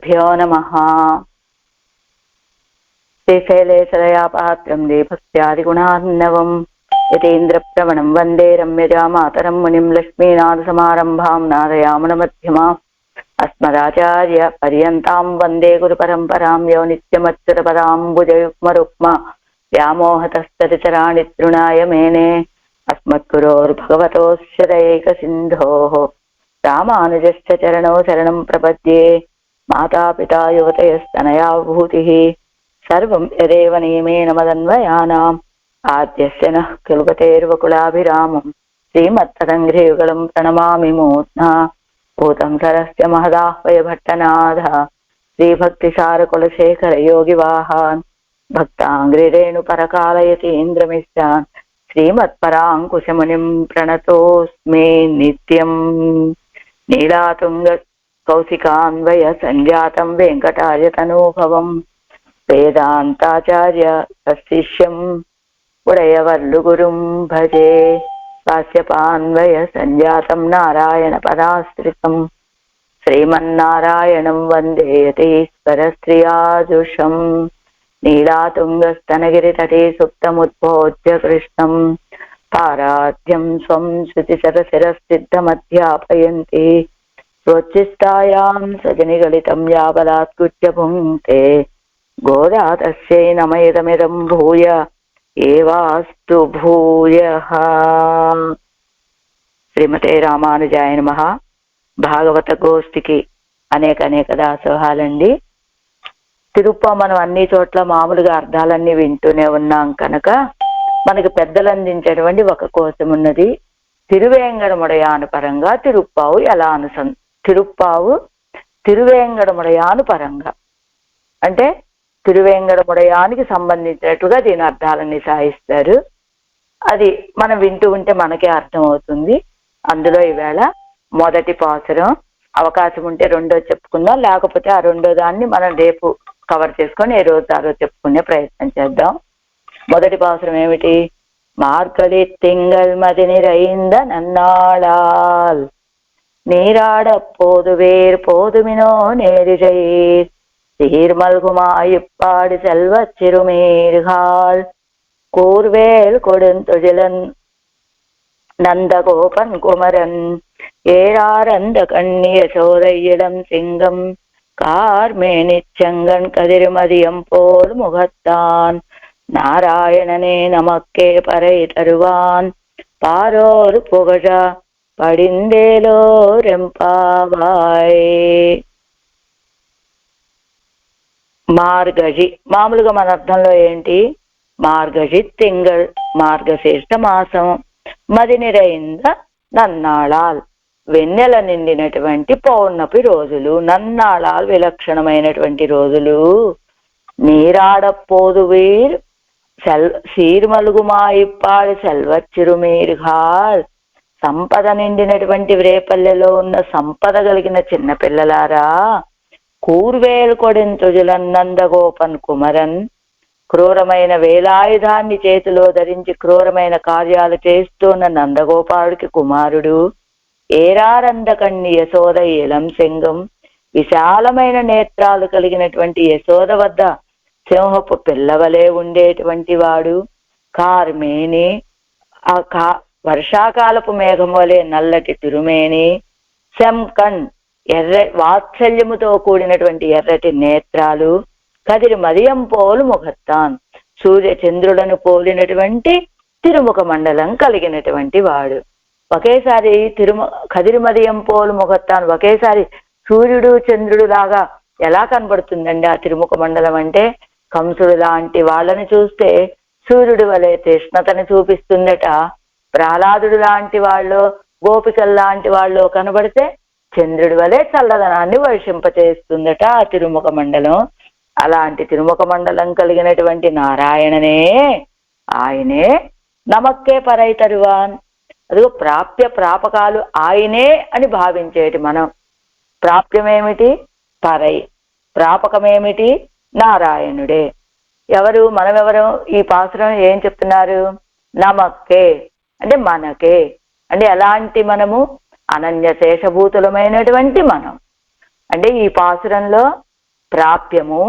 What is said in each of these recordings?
श्रीगुरुभ्यो नमः। श्रीशैलेशदयापात्रं देभक्त्यादिगुणार्णवं यतीन्द्रप्रवणं वन्दे रम्यजामातरं मुनिं लक्ष्मीनाथसमारम्भां नादयामुनमध्यमाम् अस्मदाचार्यपर्यन्तां वन्दे गुरुपरम्परां यो नित्यमच्युतपदाम्बुजयुग्मरुक्मा व्यामोहतस्तरितराणि तृणाय मेने अस्मद्गुरोर्भगवतोऽस्य दयैकसिन्धोः रामानुजस्य चरणौ शरणं प्रपद्ये। मातापिता युवतयस्तनया भूतिः सर्वं यदेव नियमेन मदन्वयानाम् आद्यस्य नः कुलपतेर्वकुलाभिरामं श्रीमत्तदङ्घ्रियुगलं प्रणमामि मूर्ध्ना भूतं सरस्य महदाह्वय भट्टनाथ श्रीभक्तिसारकुलशेखर योगिवाहान् भक्ताङ्घ्रिरेणुपरकालयतीन्द्रमिश्रान् श्रीमत्पराङ्कुशमुनिं प्रणतोऽस्मि नित्यम्। नीलातुङ्ग कौशिकान्वय संजातं वेङ्कटार्यतनूभवं वेदान्ताचार्य शिष्यं उडयवर्लुगुरुं भजे। काश्यपान्वय संजातं नारायण पदाश्रितं श्रीमन्नारायणं वन्दे यतीश्वरस्त्रियाजुषं। नीलातुङ्गस्तनगिरितटे सुप्तमुद्बोध्य कृष्णं पाराध्यं स्वं श्रुतिसरसिरसिद्धमध्यापयन्ति स्वोच्छिष्टायां सजनिगलितं याबलात्कुच्च भुङ्क्ते गोदा तस्यै नमयदमिदं भूय एवास्तु भूयः। శ్రీమతే రామానుజాయ నమః. భాగవత గోష్ఠికి అనేక దాసోహాలండి. తిరుప్ప మనం అన్ని చోట్ల మామూలుగా అర్థాలన్నీ వింటూనే ఉన్నాం కనుక మనకి పెద్దలు అందించేటువంటి ఒక కోశం ఉన్నది. తిరువేంగడముడయాను పరంగా తిరుప్పావు ఎలా తిరుప్పావు తిరువేంగడముడయాను పరంగా అంటే తిరువేంగడముడయానికి సంబంధించినట్టుగా దీని అర్థాలన్నీ సాయిస్తారు. అది మనం వింటూ ఉంటే మనకే అర్థమవుతుంది. అందులో ఈవేళ మొదటి పాసురం అవకాశం ఉంటే రెండో చెప్పుకుందాం, లేకపోతే ఆ రెండో దాన్ని మనం రేపు కవర్ చేసుకొని ఏ రోజు ఆ రోజు చెప్పుకునే ప్రయత్నం చేద్దాం. మొదటి పాసురం ఏమిటి? మార్గళి తింగల్ మది நிறைந்த நன்னாளால் நீராட போதுவேர் போதுமினோ நேரிழையீர் சீர்மல்குமாயிப்பாடு செல்வச் சிறுமீர்காள் கூர்வேல் கொடுந்தொழிலன் நந்தகோபன் குமரன் ஏழாரந்த கண்ணிய சோதை இளம் சிங்கம் கார்மேனிச்சங்கன் கதிர்மதியம் போல் முகத்தான் நாராயணனே நமக்கே பறை தருவான் பாரோர் புகழ పడిందేలోరెంపావాయ్. మార్గజి మామూలుగా మన అర్థంలో ఏంటి? మార్గజి తింగళ్ మార్గశీర్ష మాసం, మది నిరైంద నన్నాళాల్ వెన్నెల నిండినటువంటి పౌర్ణమి రోజులు, నన్నాళాల్ విలక్షణమైనటువంటి రోజులు. నీరాడపోదువీర్ సీర్మలుగుమాయిప్పాడి సెల్వచ్చిరుమీర్ఘాల్ సంపద నిండినటువంటి రేపల్లెలో ఉన్న సంపద కలిగిన చిన్న పిల్లలారా. కూర్వేలు కొడెంతుజులన్నందగోపన్ కుమరన్ క్రూరమైన వేలాయుధాన్ని చేతిలో ధరించి క్రూరమైన కార్యాలు చేస్తున్న నందగోపాలుడికి కుమారుడు. ఏరారంద కన్ని యశోద ఏలం సింగం విశాలమైన నేత్రాలు కలిగినటువంటి యశోద వద్ద సింహపు పిల్లవలే ఉండేటువంటి వాడు. కార్మేని వర్షాకాలపు మేఘం వలె నల్లటి తిరుమేని. శంకన్ వాత్సల్యముతో కూడినటువంటి ఎర్రటి నేత్రాలు. కదిరి మదియం పోలు ముఖత్తాన్ సూర్య చంద్రులను పోలినటువంటి తిరుముఖ మండలం కలిగినటువంటి వాడు. ఒకేసారి కదిరి మదియం పోలు ముఖత్తాన్ ఒకేసారి సూర్యుడు చంద్రుడు లాగా ఎలా కనబడుతుందండి ఆ తిరుముఖ మండలం అంటే? కంసుడు లాంటి వాళ్ళని చూస్తే సూర్యుడి వలె తీష్ణతని చూపిస్తుందట. ప్రహ్లాదుడు లాంటి వాళ్ళు, గోపికల్ లాంటి వాళ్ళు కనబడితే చంద్రుడి వలె చల్లదనాన్ని వర్షింపచేస్తుందట ఆ తిరుముఖ మండలం. అలాంటి తిరుముఖ మండలం కలిగినటువంటి నారాయణనే, ఆయనే నమక్కే పరై తరువాన్. అదిగో ప్రాప్య ప్రాపకాలు ఆయనే అని భావించేటి మనం. ప్రాప్యమేమిటి? పరై. ప్రాపకమేమిటి? నారాయణుడే. ఎవరు? మనమెవరు? ఈ పాసురం ఏం చెప్తున్నారు? నమక్కే అంటే మనకే. అంటే ఎలాంటి మనము? అనన్య శేషభూతులమైనటువంటి మనం. అంటే ఈ పాసురంలో ప్రాప్యము,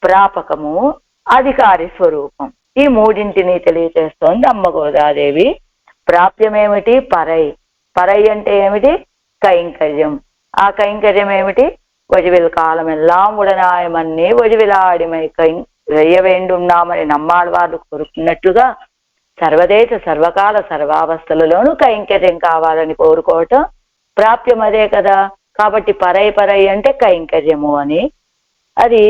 ప్రాపకము, అధికారి స్వరూపం. ఈ మూడింటిని తెలియచేస్తోంది అమ్మ గోదాదేవి. ప్రాప్యమేమిటి? పరై. పరై అంటే ఏమిటి? కైంకర్యం. ఆ కైంకర్యం ఏమిటి? ఒజివిల్ కాలమెల్లాం ఉడనాయమన్నీ ఒజివిలాడిమై వెయ్య వేండున్నామని నమ్మాళ్ళవారు కోరుకున్నట్టుగా సర్వదేశ సర్వకాల సర్వావస్థలలోనూ కైంకర్యం కావాలని కోరుకోవటం ప్రాప్యం అదే కదా. కాబట్టి పరై పరై అంటే కైంకర్యము అని. అది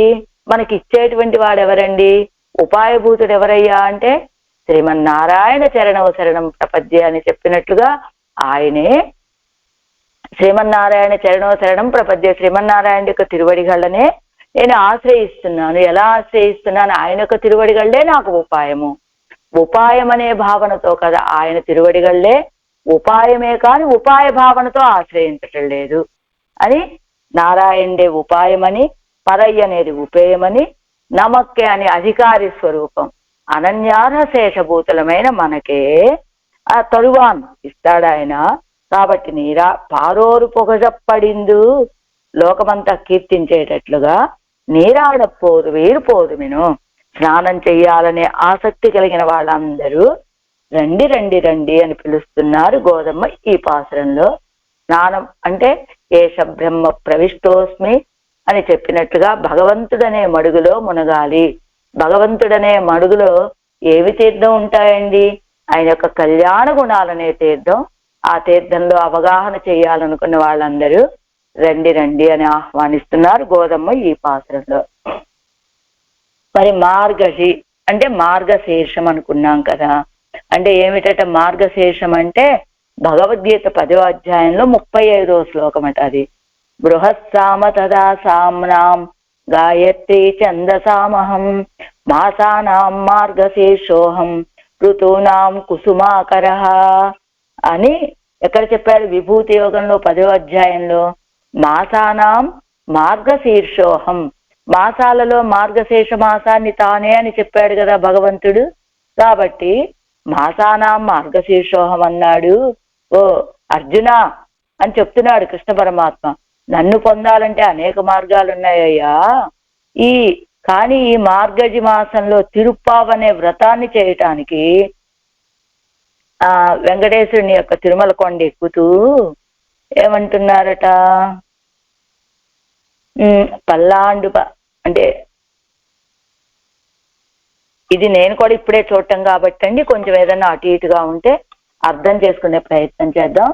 మనకి ఇచ్చేటువంటి వాడెవరండి? ఉపాయభూతుడు ఎవరయ్యా అంటే శ్రీమన్నారాయణ చరణవ శరణం ప్రపద్య అని చెప్పినట్లుగా ఆయనే శ్రీమన్నారాయణ చరణవ శరణం ప్రపద్య. శ్రీమన్నారాయణ యొక్క తిరువడిగళ్ళనే నేను ఆశ్రయిస్తున్నాను. ఎలా ఆశ్రయిస్తున్నాను? ఆయన యొక్క తిరువడిగళ్ళే నాకు ఉపాయము. ఉపాయం అనే భావనతో కదా ఆయన తిరువడిగళ్ళే ఉపాయమే, కానీ ఉపాయ భావనతో ఆశ్రయించటం లేదు అని. నారాయణుడే ఉపాయమని, పరయ్య అనేది ఉపేయమని, నమక్కే అని అధికారి స్వరూపం. అనన్యార్హ శేషభూతులమైన మనకే ఆ తరువాన్ ఇస్తాడాయన. కాబట్టి నీరా పారోరు పొగజప్పడిందు లోకమంతా కీర్తించేటట్లుగా నీరాడపోరు వీరు పోదుమిను. స్నానం చెయ్యాలనే ఆసక్తి కలిగిన వాళ్ళందరూ రండి రండి రండి అని పిలుస్తున్నారు గోదమ్మ ఈ పాసురంలో. స్నానం అంటే ఏష బ్రహ్మ ప్రవిష్టోస్మి అని చెప్పినట్లుగా భగవంతుడనే మడుగులో మునగాలి. భగవంతుడనే మడుగులో ఏవి తీర్థం ఉంటాయండి? ఆయన యొక్క కళ్యాణ గుణాలనే తీర్థం. ఆ తీర్థంలో అవగాహన చేయాలనుకున్న వాళ్ళందరూ రండి రండి అని ఆహ్వానిస్తున్నారు గోదమ్మ ఈ పాత్రలో. మరి మార్గశి అంటే మార్గశీర్షం అనుకున్నాం కదా. అంటే ఏమిటట మార్గశీర్షం అంటే భగవద్గీత 10వ అధ్యాయంలో 35వ శ్లోకం అట. అది బృహత్సామ తదా సామ్నాం గాయత్రీ ఛందసామహం మాసానాం మార్గశీర్షోహం ఋతూనాం కుసుమాకరః అని ఎక్కడ చెప్పాడు? విభూతి యోగంలో 10వ అధ్యాయంలో మాసానాం మార్గశీర్షోహం, మాసాలలో మార్గశీర్ష మాసాన్ని తానే అని చెప్పాడు కదా భగవంతుడు. కాబట్టి మాసానాం మార్గశీర్షోహం అన్నాడు. ఓ అర్జున అని చెప్తున్నాడు కృష్ణ పరమాత్మ. నన్ను పొందాలంటే అనేక మార్గాలు ఉన్నాయ్యా. కానీ ఈ మార్గజి మాసంలో తిరుప్పావనే వ్రతాన్ని చేయటానికి వెంకటేశ్వరుని యొక్క తిరుమల కొండ ఎక్కుతూ ఏమంటున్నారట? పల్లాండు అంటే ఇది నేను కూడా ఇప్పుడే చూడటం కాబట్టి అండి కొంచెం ఏదన్నా అటు ఇటుగా ఉంటే అర్థం చేసుకునే ప్రయత్నం చేద్దాం.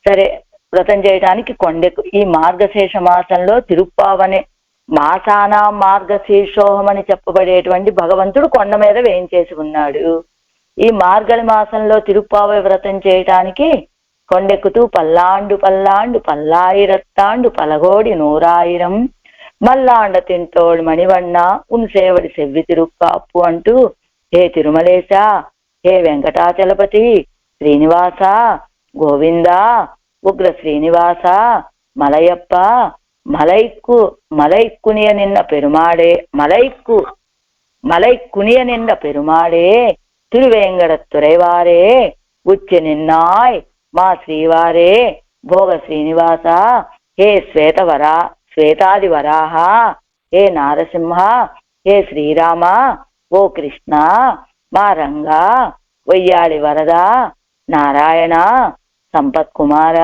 సరే, వ్రతం చేయడానికి కొండెక్కు. ఈ మార్గశీర్ష మాసంలో తిరుప్పావనే మాసానా మార్గశీర్షోహం అని చెప్పబడేటువంటి భగవంతుడు కొండ మీద వేయించేసి ఉన్నాడు. ఈ మార్గళి మాసంలో తిరుప్పావ వ్రతం చేయటానికి కొండెక్కుతూ పల్లాండు పల్లాండు పల్లాయిరత్తాండు పలగోడి 100,000 మల్లాండ తింటోడు మణివಣ್ణ ఉన్సేవడి సెవ్వి తిరుక్కాపు అంటూ హే తిరుమలేశ, హే వెంకటాచలపతి, శ్రీనివాస, గోవింద, ఉగ్ర శ్రీనివాస, మలయప్ప, మలైక్కునియ నిన్న పెరుమాడే, మలైక్కునియ నిన్న పెరుమాడే తిరువేంగడ తురైవారే ఉచ్చె నిన్నాయ్ మా శ్రీవారే భోగ శ్రీనివాస, హే శ్వేతాది వరాహ, హే నారసింహ, హే శ్రీరామ, ఓ కృష్ణ, మా రంగా, వయ్యాడి వరద, నారాయణ, సంపత్ కుమార,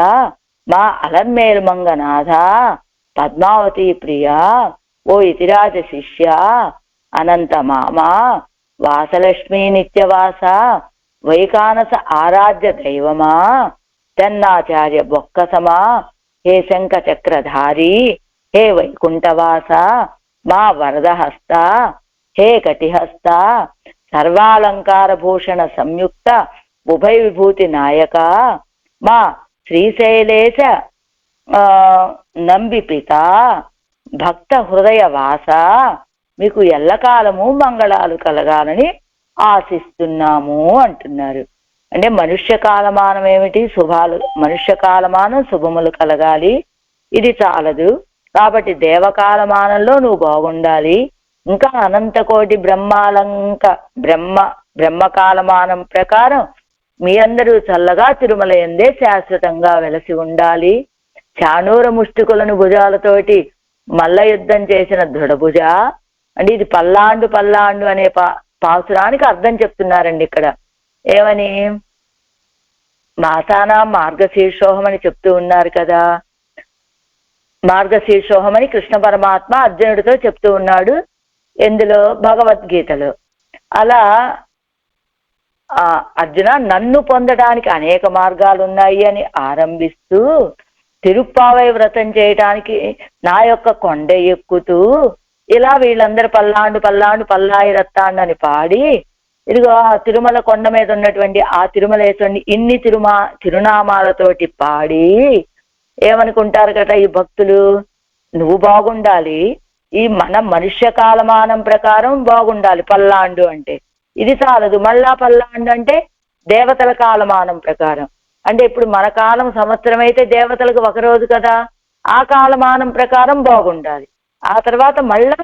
మా అలర్మేల్మంగనాథ, పద్మావతి ప్రియ, ఓ ఇతిరాజ శిష్య, అనంత మామ, వాసలక్ష్మీ నిత్యవాస, వైకానస ఆరాధ్య దైవమా, తెన్నాచార్య బొక్కసమా, హే శంఖ చక్రధారి, హే వైకుంఠవాస, మా వరదహస్త, హే కటిహస్త, సర్వాలంకార భూషణ సంయుక్త ఉభయ విభూతి నాయక, మా శ్రీశైలేశ నంబిపిత, భక్త హృదయ వాస, మీకు ఎల్లకాలము మంగళాలు కలగాలని ఆశిస్తున్నాము అంటున్నారు. అంటే మనుష్య కాలమానం ఏమిటి? శుభాలు, మనుష్య కాలమానం శుభములు కలగాలి, ఇది చాలదు. కాబట్టి దేవకాలమానంలో నువ్వు బాగుండాలి. ఇంకా అనంతకోటి బ్రహ్మకాలమానం ప్రకారం మీ అందరూ చల్లగా తిరుమల యందే శాశ్వతంగా వెలసి ఉండాలి. చాణూర ముష్టికులను భుజాలతోటి మల్ల యుద్ధం చేసిన దృఢభుజ. అంటే ఇది పల్లాండు పల్లాండు అనే పాసురానికి అర్థం చెప్తున్నారండి ఇక్కడ. ఏమని? మాసానా మార్గశీర్షోహం అని చెప్తూ ఉన్నారు కదా. మార్గశీర్షోహం అని కృష్ణ పరమాత్మ అర్జునుడితో చెప్తూ ఉన్నాడు ఎందులో? భగవద్గీతలో. అలా అర్జున, నన్ను పొందడానికి అనేక మార్గాలు ఉన్నాయి అని ఆరంభిస్తూ తిరుప్పావై వ్రతం చేయటానికి నా యొక్క కొండ ఎక్కుతూ ఇలా వీళ్ళందరూ పల్లాండు పల్లాండు పల్లాయి రత్తాండు అని పాడి, ఇదిగో ఆ తిరుమల కొండ మీద ఉన్నటువంటి ఆ తిరుమలేశ్వరుని ఇన్ని తిరునామాలతోటి పాడి ఏమనుకుంటారు కదా ఈ భక్తులు? నువ్వు బాగుండాలి, ఈ మన మనుష్య కాలమానం ప్రకారం బాగుండాలి పల్లాండు అంటే. ఇది చాలదు, మళ్ళా పల్లాండు అంటే దేవతల కాలమానం ప్రకారం. అంటే ఇప్పుడు మన కాలం సంవత్సరం అయితే దేవతలకు ఒక రోజు కదా, ఆ కాలమానం ప్రకారం బాగుండాలి. ఆ తర్వాత మళ్ళా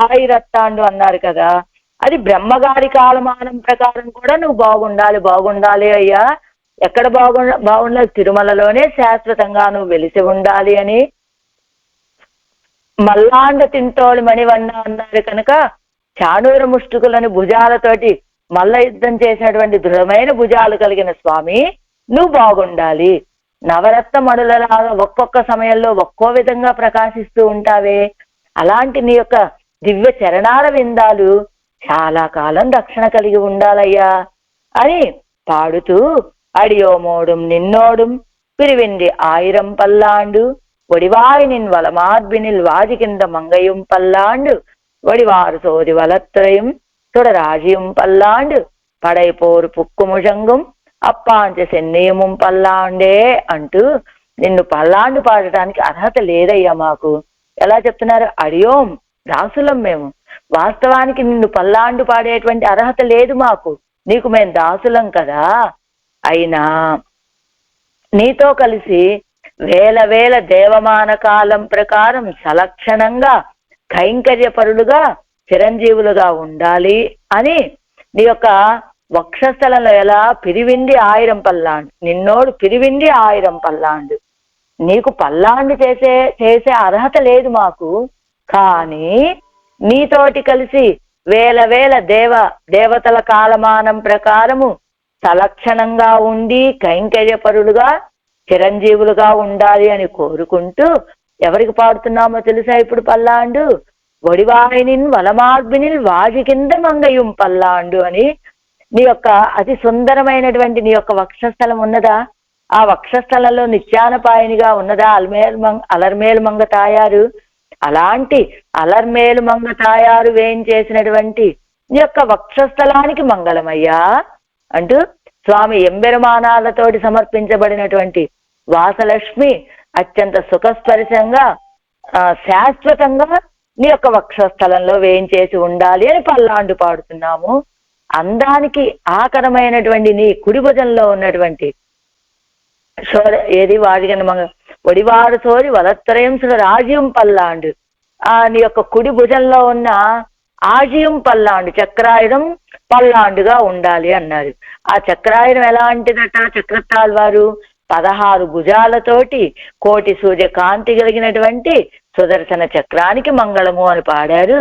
ఆయిరత్తాండు అన్నారు కదా, అది బ్రహ్మగారి కాలమానం ప్రకారం కూడా నువ్వు బాగుండాలి అయ్యా. ఎక్కడ బాగుండాలి? తిరుమలలోనే శాశ్వతంగా నువ్వు వెలిసి ఉండాలి అని. మల్లాండ తింటోళ్ళు మణివన్న అన్నారు కనుక చాణూర ముష్టికులని భుజాలతోటి మల్ల యుద్ధం చేసినటువంటి దృఢమైన భుజాలు కలిగిన స్వామి నువ్వు బాగుండాలి. నవరత్న మణులలాగా ఒక్కొక్క సమయంలో ఒక్కో విధంగా ప్రకాశిస్తూ ఉంటావే, అలాంటి నీ యొక్క దివ్య చరణాల విందాలు చాలా కాలం రక్షణ కలిగి ఉండాలయ్యా అని పాడుతూ, అడియోమోడుం నిన్నోడుం పిరివిండి ఆయిరం పల్లాండు ఒడివాయి నిన్ వలమార్బినిల్ వాజి కింద మంగయం పల్లాండు వడివారు సోది వలత్రయం తుడరాజియం పల్లాండు పడైపోరు పుక్కుముజంగం అప్పాంచ సెన్నయముం పల్లాండే అంటూ నిన్ను పల్లాండు పాడటానికి అర్హత లేదయ్యా మాకు. ఎలా చెప్తున్నారు? అడియోం, దాసులం మేము. వాస్తవానికి నిన్ను పల్లాండు పాడేటువంటి అర్హత లేదు మాకు, నీకు మేము దాసులం కదా. అయినా నీతో కలిసి వేల వేల దేవమాన కాలం ప్రకారం సలక్షణంగా కైంకర్యపరులుగా చిరంజీవులుగా ఉండాలి అని నీ యొక్క వక్షస్థలంలో ఎలా పిరివిండి ఆయిరం పల్లాండు, నిన్నోడు పిరివిండి ఆయిరం పల్లాండు. నీకు పల్లాండు చేసే అర్హత లేదు మాకు, కానీ నీతోటి కలిసి వేల వేల దేవతల కాలమానం ప్రకారము సలక్షణంగా ఉండి కైంకర్యపరులుగా చిరంజీవులుగా ఉండాలి అని కోరుకుంటూ ఎవరికి పాడుతున్నామో తెలుసా ఇప్పుడు పల్లాండు? ఒడివాయినిన్ వలమార్బినిల్ వాజి కింద మంగయం పల్లాండు అని. నీ యొక్క అతి సుందరమైనటువంటి నీ యొక్క వక్షస్థలం ఉన్నదా? ఆ వక్షస్థలంలో నిత్యానపాయనిగా ఉన్నదా అలర్మేలు మంగ తాయారు? అలాంటి అలర్మేలు మంగ తాయారు వేయించేసినటువంటి నీ యొక్క వక్షస్థలానికి మంగళమయ్యా అంటూ స్వామి ఎంబెరమానాలతోటి సమర్పించబడినటువంటి వాసలక్ష్మి అత్యంత సుఖస్పర్శంగా శాశ్వతంగా నీ యొక్క వక్షస్థలంలో వేయించేసి ఉండాలి అని పల్లాండు పాడుతున్నాము. అందానికి ఆకరమైనటువంటి నీ కుడి భుజంలో ఉన్నటువంటి ఏది వాడిగన మంగ ఒడివారు సోరి వలత్రయం రాజ్యం పల్లాండు, నీ యొక్క కుడి భుజంలో ఉన్న ఆజియం పల్లాండు చక్రాయుధం పల్లాండుగా ఉండాలి అన్నారు. ఆ చక్రాయుధం ఎలాంటిదట? చక్రతాళ్వారు 16 భుజాలతోటి కోటి సూర్య కాంతి కలిగినటువంటి సుదర్శన చక్రానికి మంగళము అని పాడారు.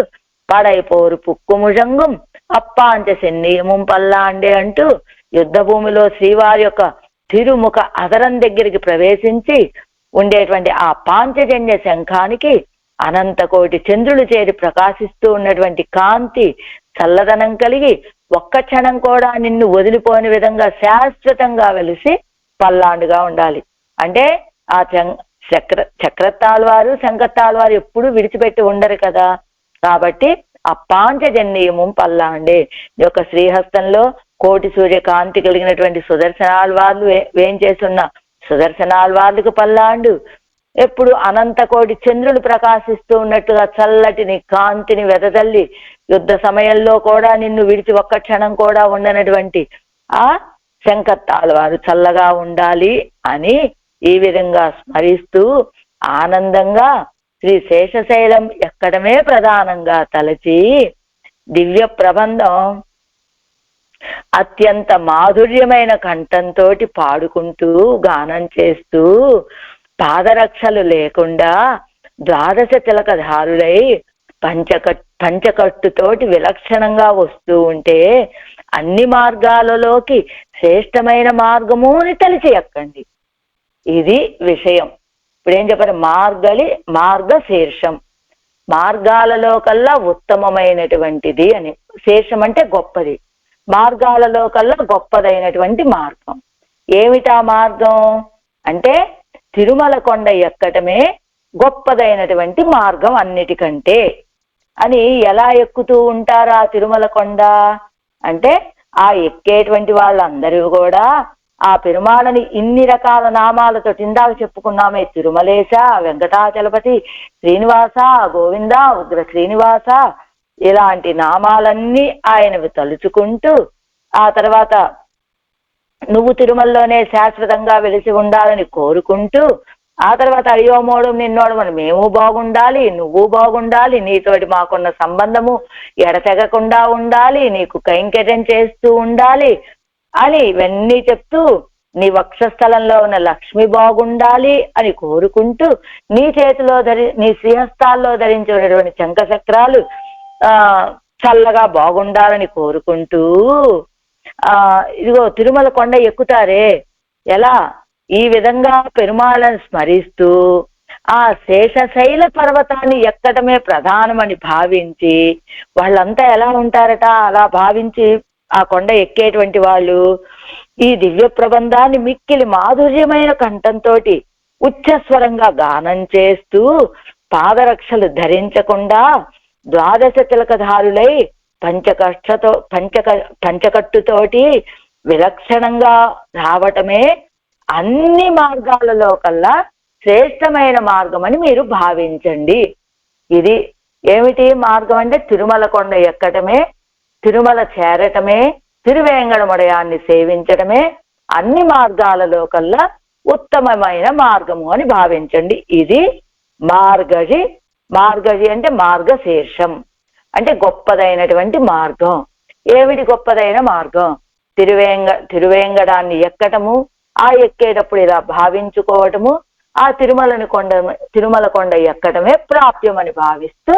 పడైపోరు పుక్కుముజంగం అప్పాంచ సెన్నీయముం పల్లాండే అంటూ యుద్ధ భూమిలో శ్రీవారి యొక్క తిరుముఖ అదరం దగ్గరికి ప్రవేశించి ఉండేటువంటి ఆ పాంచజన్య శంఖానికి అనంత కోటి చంద్రులు చేరి ప్రకాశిస్తూ ఉన్నటువంటి కాంతి చల్లదనం కలిగి ఒక్క క్షణం కూడా నిన్ను వదిలిపోని విధంగా శాశ్వతంగా వెలిసి పల్లాండుగా ఉండాలి. అంటే ఆ చక్రతాళ్వారు శంఖతాళ్వారు ఎప్పుడు విడిచిపెట్టి ఉండరు కదా. కాబట్టి ఆ పాంచజన్యము పల్లాండే యొక్క శ్రీహస్తంలో కోటి సూర్యకాంతి కలిగినటువంటి సుదర్శనాళ్వార్లు వేయించేస్తున్న సుదర్శనాళ్వార్లకు పల్లాండు, ఎప్పుడు అనంత కోటి చంద్రులు ప్రకాశిస్తూ ఉన్నట్టుగా చల్లటి నీ కాంతిని వెదజల్లి యుద్ధ సమయంలో కూడా నిన్ను విడిచి ఒక్క క్షణం కూడా ఉండనటువంటి ఆ శంఖతాళ్వారు చల్లగా ఉండాలి అని ఈ విధంగా స్మరిస్తూ ఆనందంగా శ్రీ శేషశైలం ఎక్కడమే ప్రధానంగా తలచి దివ్య ప్రబంధం అత్యంత మాధుర్యమైన కంఠంతో పాడుకుంటూ గానం చేస్తూ పాదరక్షలు లేకుండా ద్వాదశ తిలకధారులై పంచకట్టుతోటి విలక్షణంగా వస్తూ ఉంటే అన్ని మార్గాలలోకి శ్రేష్టమైన మార్గము అని తలిచి ఎక్కండి. ఇది విషయం. ఇప్పుడేం చెప్పారు? మార్గశీర్షం, మార్గాలలో కల్లా ఉత్తమమైనటువంటిది అని. శీర్షం అంటే గొప్పది, మార్గాలలో కల్లా గొప్పదైనటువంటి మార్గం. ఏమిటా మార్గం అంటే తిరుమల కొండ ఎక్కటమే గొప్పదైనటువంటి మార్గం అన్నిటికంటే అని. ఎలా ఎక్కుతూ ఉంటారు ఆ తిరుమల కొండ అంటే, ఆ ఎక్కేటువంటి వాళ్ళందరూ కూడా ఆ పెరుమాళని ఇన్ని రకాల నామాలతో ఇందాక చెప్పుకున్నామే, తిరుమలేశ, వెంకటాచలపతి, శ్రీనివాస, గోవింద, ఉగ్ర శ్రీనివాస, ఇలాంటి నామాలన్నీ ఆయనవి తలుచుకుంటూ, ఆ తర్వాత నువ్వు తిరుమలలోనే శాశ్వతంగా వెలిసి ఉండాలని కోరుకుంటూ, ఆ తర్వాత అయ్యోమోడం నిన్నోడం అని మేము బాగుండాలి, నువ్వు బాగుండాలి, నీతోటి మాకున్న సంబంధము ఎడతెగకుండా ఉండాలి, నీకు కైంకర్యం చేస్తూ ఉండాలి అని ఇవన్నీ చెప్తూ, నీ వక్షస్థలంలో ఉన్న లక్ష్మి బాగుండాలి అని కోరుకుంటూ, నీ చేతిలో నీ శ్రీహస్తాల్లో ధరించినటువంటి శంఖచక్రాలు చల్లగా బాగుండాలని కోరుకుంటూ ఇదిగో తిరుమల కొండ ఎక్కుతారే ఎలా? ఈ విధంగా పెరుమాళను స్మరిస్తూ ఆ శేషశైల పర్వతాన్ని ఎక్కడమే ప్రధానమని భావించి వాళ్ళంతా ఎలా ఉంటారట? అలా భావించి ఆ కొండ ఎక్కేటువంటి వాళ్ళు ఈ దివ్య ప్రబంధాన్ని మిక్కిలి మాధుర్యమైన కంఠంతో ఉచ్చస్వరంగా గానం చేస్తూ, పాదరక్షలు ధరించకుండా ద్వాదశ తిలకధారులై పంచకట్టుతోటి విలక్షణంగా రావటమే అన్ని మార్గాలలో కల్లా శ్రేష్టమైన మార్గం అని మీరు భావించండి. ఇది ఏమిటి మార్గం అంటే? తిరుమల కొండ ఎక్కటమే, తిరుమల చేరటమే, తిరువేంగడముడయాన్ని సేవించడమే అన్ని మార్గాలలో కల్లా ఉత్తమమైన మార్గము అని భావించండి. ఇది మార్గజి అంటే మార్గశీర్షం అంటే గొప్పదైనటువంటి మార్గం. ఏమిటి గొప్పదైన మార్గం? తిరువేంగడాన్ని ఎక్కటము, ఆ ఎక్కేటప్పుడు ఇలా భావించుకోవటము, ఆ తిరుమల కొండ ఎక్కడమే ప్రాప్యం అని భావిస్తూ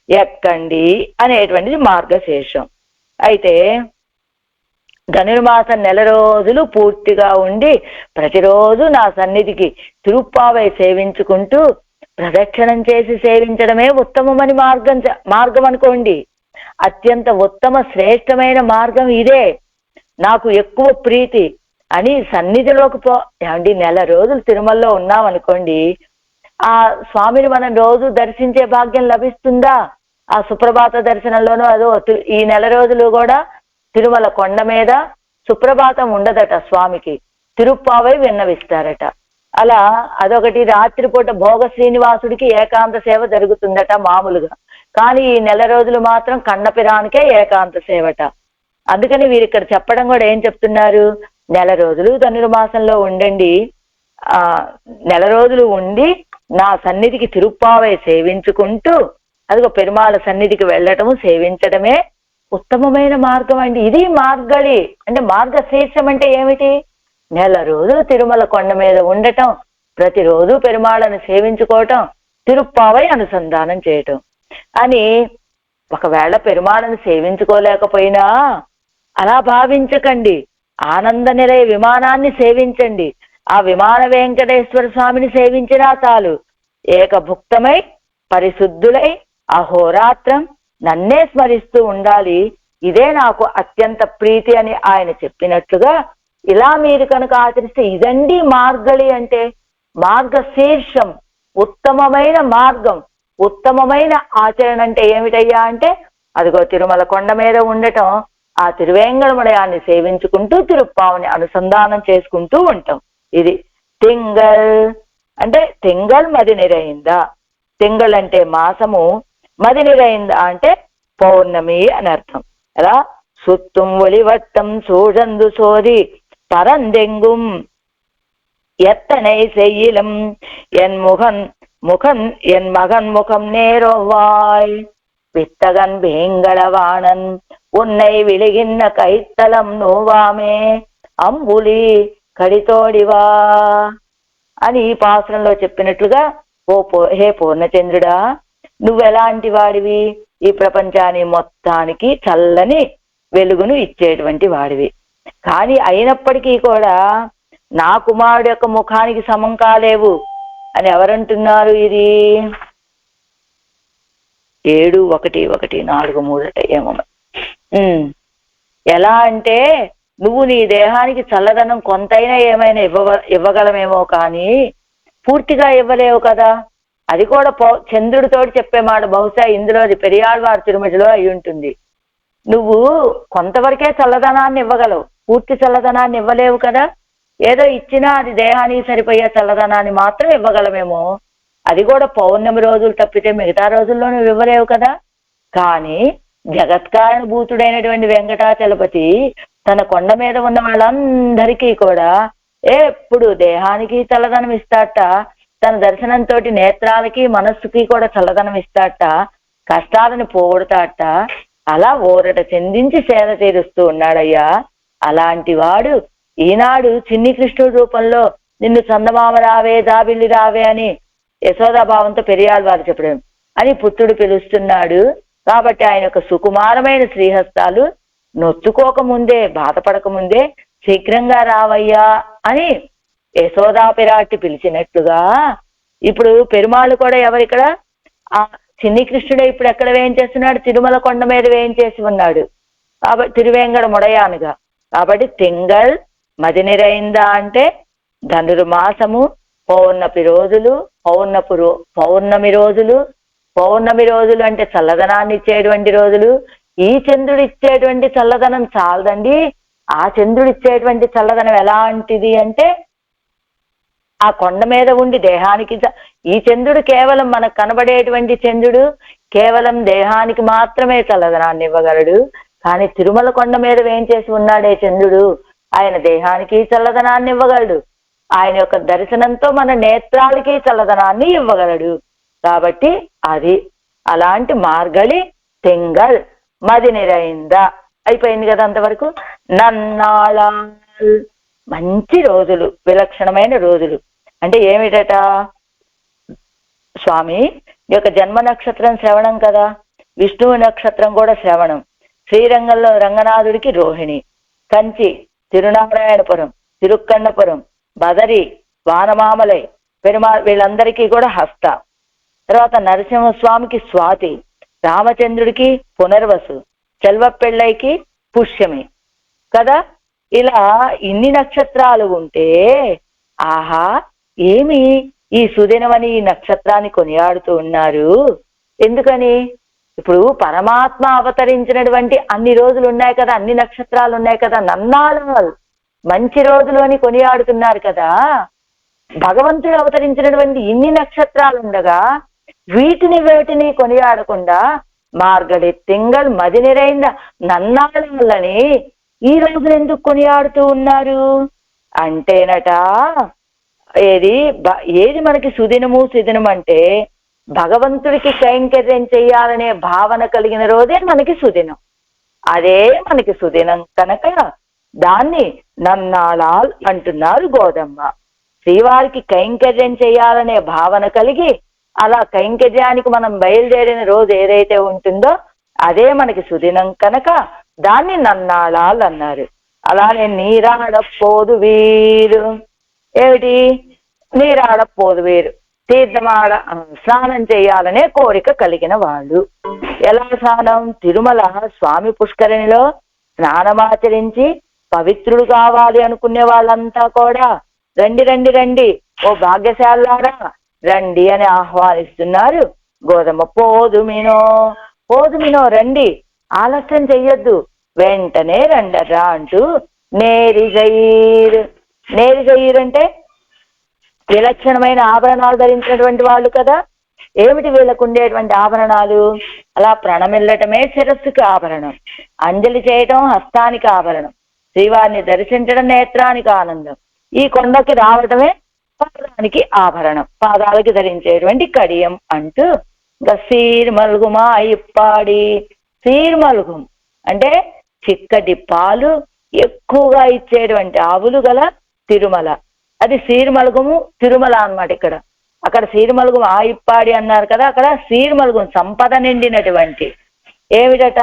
ఎక్కండి అనేటువంటిది మార్గశీర్షం. అయితే ధనుర్మాసం నెల రోజులు పూర్తిగా ఉండి ప్రతిరోజు నా సన్నిధికి తిరుప్పావై సేవించుకుంటూ ప్రదక్షిణం చేసి సేవించడమే ఉత్తమమని మార్గం అనుకోండి. అత్యంత ఉత్తమ శ్రేష్టమైన మార్గం ఇదే, నాకు ఎక్కువ ప్రీతి అని సన్నిధిలోకి ఏమండి నెల రోజులు తిరుమలలో ఉన్నామనుకోండి, ఆ స్వామిని మనం రోజు దర్శించే భాగ్యం లభిస్తుందా? ఆ సుప్రభాత దర్శనంలోనూ అదో ఈ నెల రోజులు కూడా తిరుమల కొండ మీద సుప్రభాతం ఉండదట, స్వామికి తిరుప్పావై విన్నవిస్తారట. అలా అదొకటి. రాత్రిపూట భోగ శ్రీనివాసుడికి ఏకాంత సేవ జరుగుతుందట మామూలుగా, కానీ ఈ నెల రోజులు మాత్రం కన్నపిరానికే ఏకాంత సేవట. అందుకని వీరు ఇక్కడ చెప్పడం కూడా ఏం చెప్తున్నారు? నెల రోజులు ధనుర్మాసంలో ఉండండి, నెల రోజులు ఉండి నా సన్నిధికి తిరుప్పావై సేవించుకుంటూ అదిగో పెరుమాళ సన్నిధికి వెళ్ళటము సేవించడమే ఉత్తమమైన మార్గం అండి. ఇది మార్గళి అంటే మార్గశీర్షం అంటే ఏమిటి? నెల రోజులు తిరుమల కొండ మీద ఉండటం, ప్రతిరోజు పెరుమాళను సేవించుకోవటం, తిరుప్పావై అనుసంధానం చేయటం అని. ఒకవేళ పెరుమాళను సేవించుకోలేకపోయినా అలా భావించకండి, ఆనంద నిలయ విమానాన్ని సేవించండి. ఆ విమాన వెంకటేశ్వర స్వామిని సేవించినా చాలు, ఏకభుక్తమై పరిశుద్ధులై అహోరాత్రం నన్నే స్మరిస్తూ ఉండాలి, ఇదే నాకు అత్యంత ప్రీతి అని ఆయన చెప్పినట్లుగా ఇలా మీరు కనుక ఆచరిస్తే ఇదండి మార్గళి అంటే. మార్గశీర్షం ఉత్తమమైన మార్గం, ఉత్తమమైన ఆచరణ అంటే ఏమిటయ్యా అంటే అదిగో తిరుమల కొండ మీద ఉండటం, ఆ తిరువేంగడముడయాన్ని సేవించుకుంటూ తిరుప్పావని అనుసంధానం చేసుకుంటూ ఉంటాం. ఇది తింగల్ అంటే తింగల్ మది నిరైందా, తింగల్ అంటే మాసము, మది నిరైందా అంటే పౌర్ణమి అని అర్థం. అలా సుత్తుం ఒలివట్టం సూழந்து సోది பரந்தெங்கும் எத்தனை செய்யிலும் என் மகன் முகம் நேரோவாய் வித்தகன் வேங்கடவாணன் உன்னை விழுகின்ற கைத்தலம் నోవామే అంబులి కడితోడివా అని ఈ పాసరంలో చెప్పినట్లుగా హే పూర్ణచంద్రుడా, నువ్వెలాంటి వాడివి? ఈ ప్రపంచాన్ని మొత్తానికి చల్లని వెలుగును ఇచ్చేటువంటి వాడివి. కానీ అయినప్పటికీ కూడా నా కుమారుడు యొక్క ముఖానికి సమం కాలేవు అని ఎవరంటున్నారు? ఇది 7:1:1:4 ఏమో. ఎలా అంటే, నువ్వు నీ దేహానికి చల్లదనం కొంతైనా ఏమైనా ఇవ్వగలమేమో కానీ పూర్తిగా ఇవ్వలేవు కదా. అది కూడా చంద్రుడితోటి చెప్పే మాట. బహుశా ఇందులో అది పెరియాళ్వారు తిరుమతిలో అయి ఉంటుంది. నువ్వు కొంతవరకే చల్లదనాన్ని ఇవ్వగలవు, పూర్తి చల్లదనాన్ని ఇవ్వలేవు కదా. ఏదో ఇచ్చినా అది దేహానికి సరిపోయే చల్లదనాన్ని మాత్రం ఇవ్వగలమేమో. అది కూడా పౌర్ణమి రోజులు తప్పితే మిగతా రోజుల్లో నువ్వు ఇవ్వలేవు కదా. కానీ జగత్కారణభూతుడైనటువంటి వెంకటాచలపతి తన కొండ మీద ఉన్న వాళ్ళందరికీ కూడా ఎప్పుడు దేహానికి చల్లదనం ఇస్తాట, తన దర్శనంతో నేత్రాలకి మనస్సుకి కూడా చల్లదనం ఇస్తాట, కష్టాలను పోగొడతాట. అలా ఊరట చెందించి సేద తీరుస్తూ ఉన్నాడయ్యా. అలాంటి వాడు ఈనాడు చిన్ని కృష్ణుడి రూపంలో నిన్ను చందమామ రావే, జాబిల్లి రావే అని యశోదాభావంతో పెరియాళ్వారు చెప్పడం అని పుత్రుడు పిలుస్తున్నాడు. కాబట్టి ఆయన యొక్క సుకుమారమైన శ్రీహస్తాలు నొచ్చుకోకముందే, బాధపడకముందే శీఘ్రంగా రావయ్యా అని యశోదాపిరాటి పిలిచినట్లుగా ఇప్పుడు పెరుమాళ్ళు కూడా ఎవరిక్కడ? ఆ చిన్ని కృష్ణుడే ఇప్పుడు ఎక్కడ వేయించేస్తున్నాడు? తిరుమల కొండ మీద వేయించేసి ఉన్నాడు. కాబట్టి తిరువేంగడ ముడయానుగా. కాబట్టి తింగళ్ మది నిరైందా అంటే ధనుర్మాసము, పౌర్ణమి రోజులు, పౌర్ణమి రోజులు అంటే చల్లదనాన్ని ఇచ్చేటువంటి రోజులు. ఈ చంద్రుడు ఇచ్చేటువంటి చల్లదనం చాలదండి. ఆ చంద్రుడు ఇచ్చేటువంటి చల్లదనం ఎలాంటిది అంటే, ఆ కొండ మీద ఉండి దేహానికి, ఈ చంద్రుడు కేవలం మనకు కనబడేటువంటి చంద్రుడు కేవలం దేహానికి మాత్రమే చల్లదనాన్ని ఇవ్వగలడు. కానీ తిరుమల కొండ మీద వేయించేసి ఉన్నాడే చంద్రుడు, ఆయన దేహానికి చల్లదనాన్ని ఇవ్వగలడు. ఆయన యొక్క దర్శనంతో మన నేత్రాలకి చల్లదనాన్ని ఇవ్వగలడు. కాబట్టి అది అలాంటి మార్గళి తింగళ్ మది నిరైందా అయిపోయింది కదా అంతవరకు. నన్నాళ మంచి రోజులు, విలక్షణమైన రోజులు అంటే ఏమిటట? స్వామి యొక్క జన్మ నక్షత్రం శ్రవణం కదా, విష్ణువు నక్షత్రం కూడా శ్రవణం. శ్రీరంగంలో రంగనాథుడికి రోహిణి, కంచి తిరునారాయణపురం, తిరుక్కన్నపురం, బదరి, వానమామలై, వీళ్ళందరికీ కూడా హస్త. తర్వాత నరసింహస్వామికి స్వాతి, రామచంద్రుడికి పునర్వసు, చెల్వపెళ్ళైకి పుష్యమి కదా. ఇలా ఇన్ని నక్షత్రాలు ఉంటే ఆహా ఏమి ఈ సుదినమని ఈ నక్షత్రాన్ని కొనియాడుతూ ఉన్నారు. ఎందుకని? ఇప్పుడు పరమాత్మ అవతరించినటువంటి అన్ని రోజులు ఉన్నాయి కదా, అన్ని నక్షత్రాలు ఉన్నాయి కదా, నన్నాళ్ళు మంచి రోజులు అని కొనియాడుతున్నారు కదా. భగవంతుడు అవతరించినటువంటి ఇన్ని నక్షత్రాలు ఉండగా వేటిని కొనియాడకుండా మార్గడి తింగల్ మది నిరైన నన్నాళ్ళని ఈ రోజులు ఎందుకు కొనియాడుతూ ఉన్నారు అంటేనట, ఏది మనకి సుదినం అంటే భగవంతుడికి కైంకర్యం చెయ్యాలనే భావన కలిగిన రోజే మనకి సుదినం. అదే మనకి సుదినం కనుక దాన్ని నన్నాళాల్ అంటున్నారు గోదమ్మ. శ్రీవారికి కైంకర్యం చేయాలనే భావన కలిగి అలా కైంకర్యానికి మనం బయలుదేరిన రోజు ఏదైతే ఉంటుందో అదే మనకి సుదినం కనుక దాన్ని నన్నాళాల్ అన్నారు. అలానే నీరాడపోదు వీరు, ఏమిటి నీరాడపోదు వీరు, తీర్థమాడ స్నానం చేయాలనే కోరిక కలిగిన వాళ్ళు. ఎలా స్నానం? తిరుమల స్వామి పుష్కరిణిలో స్నానమాచరించి పవిత్రుడు కావాలి అనుకునే వాళ్ళంతా కూడా రండి రండి రండి, ఓ భాగ్యశాలారా రండి అని ఆహ్వానిస్తున్నారు. గోధుమ పోదుమినో రండి, ఆలస్యం చెయ్యొద్దు, వెంటనే రండరా అంటూ నేరిజైర్ అంటే విలక్షణమైన ఆభరణాలు ధరించినటువంటి వాళ్ళు కదా. ఏమిటి వీళ్ళకు ఉండేటువంటి ఆభరణాలు? అలా ప్రణమిల్లటమే శిరస్సుకి ఆభరణం, అంజలి చేయటం హస్తానికి ఆభరణం, శ్రీవారిని దర్శించడం నేత్రానికి ఆనందం, ఈ కొండకి రావటమే పాదానికి ఆభరణం, పాదాలకి ధరించేటువంటి కడియం అంటూ ఇంకా సీర్మల్గుమా ఇప్పాడి. సీర్మల్గుం అంటే చిక్కటి పాలు ఎక్కువగా ఇచ్చేటువంటి ఆవులు గల తిరుమల, అది సీర్మల్గుము తిరుమల అన్నమాట. ఇక్కడ అక్కడ సీరుమలుగు ఆయిప్పాడి అన్నారు కదా, అక్కడ సీరుమలుగు సంపద నిండినటువంటి ఏమిటట,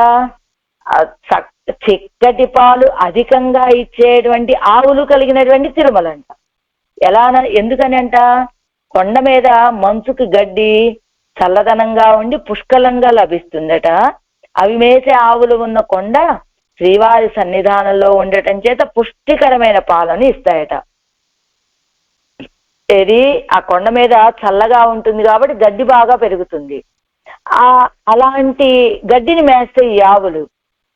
చిక్కటి పాలు అధికంగా ఇచ్చేటువంటి ఆవులు కలిగినటువంటి తిరుమల అంట. ఎలా ఎందుకని అంట, కొండ మీద మంచుకి గడ్డి చల్లదనంగా ఉండి పుష్కలంగా లభిస్తుందట. అవి మేసే ఆవులు ఉన్న కొండ శ్రీవారి సన్నిధానంలో ఉండటం చేత పుష్టికరమైన పాలను ఇస్తాయట. ఇది ఆ కొండ మీద చల్లగా ఉంటుంది కాబట్టి గడ్డి బాగా పెరుగుతుంది. అలాంటి గడ్డిని మేస్తే ఈ ఆవులు,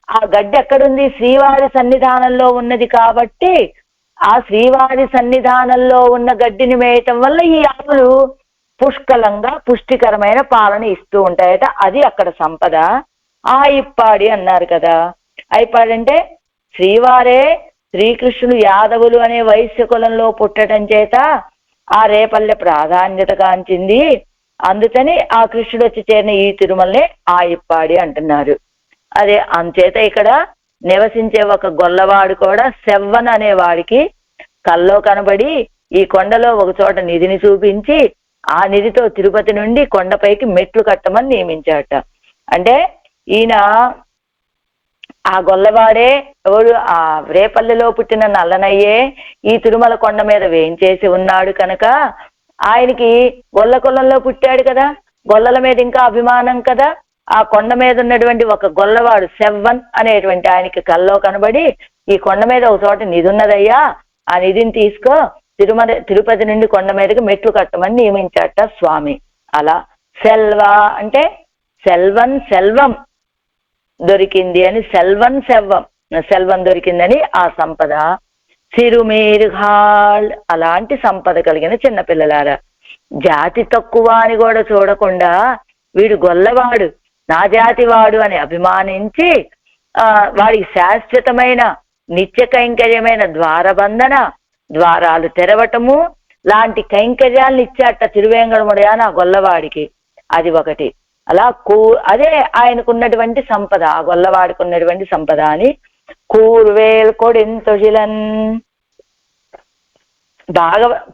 ఆ గడ్డి ఎక్కడుంది, శ్రీవారి సన్నిధానంలో ఉన్నది కాబట్టి ఆ శ్రీవారి సన్నిధానంలో ఉన్న గడ్డిని మేయటం వల్ల ఈ ఆవులు పుష్కలంగా పుష్టికరమైన పాలన ఇస్తూ ఉంటాయట. అది అక్కడ సంపద. ఆయిప్పాడి అన్నారు కదా, అయిప్పాడి అంటే శ్రీవారే శ్రీకృష్ణుడు యాదవులు అనే వైశ్య కులంలో పుట్టడం చేత ఆ రేపల్లె ప్రాధాన్యత కాంచింది. అందుకని ఆ కృష్ణుడు వచ్చి చేరిన ఈ తిరుమలనే ఆయిప్పాడి అంటున్నారు. అదే అంచేత ఇక్కడ నివసించే ఒక గొల్లవాడు కూడా సెవ్వన్ అనేవాడికి కల్లో కనబడి ఈ కొండలో ఒక చోట నిధిని చూపించి ఆ నిధితో తిరుపతి నుండి కొండపైకి మెట్లు కట్టమని నియమించాట. అంటే ఈయన ఆ గొల్లవాడే ఎవడు, ఆ రేపల్లెలో పుట్టిన నల్లనయ్యే ఈ తిరుమల కొండ మీద వేయించేసి ఉన్నాడు కనుక ఆయనకి గొల్ల కులంలో పుట్టాడు కదా, గొల్లల మీద ఇంకా అభిమానం కదా. ఆ కొండ మీద ఉన్నటువంటి ఒక గొల్లవాడు సెవ్వన్ అనేటువంటి ఆయనకి కల్లో కనబడి ఈ కొండ మీద ఒక చోట నిధి ఉన్నదయ్యా, ఆ నిధిని తీసుకో, తిరుపతి నుండి కొండ మీదకి మెట్లు కట్టమని నియమించాట స్వామి. అలా సెల్వా అంటే సెల్వన్ సెల్వం దొరికింది అని, సెల్వం దొరికిందని ఆ సంపద. సిరుమేరుఘాళ్ అలాంటి సంపద కలిగిన చిన్నపిల్లలారా, జాతి తక్కువ అని కూడా చూడకుండా వీడు గొల్లవాడు, నా జాతి వాడు అని అభిమానించి వాడికి శాశ్వతమైన నిత్య కైంకర్యమైన ద్వారబంధన, ద్వారాలు తెరవటము లాంటి కైంకర్యాలను ఇచ్చాట తిరువేంగడముడయా నా గొల్లవాడికి. అది ఒకటి. అలా అదే ఆయనకున్నటువంటి సంపద, ఆ గొల్లవాడికి ఉన్నటువంటి సంపద అని. కూర్వేల్ కొడింతొజిలన్,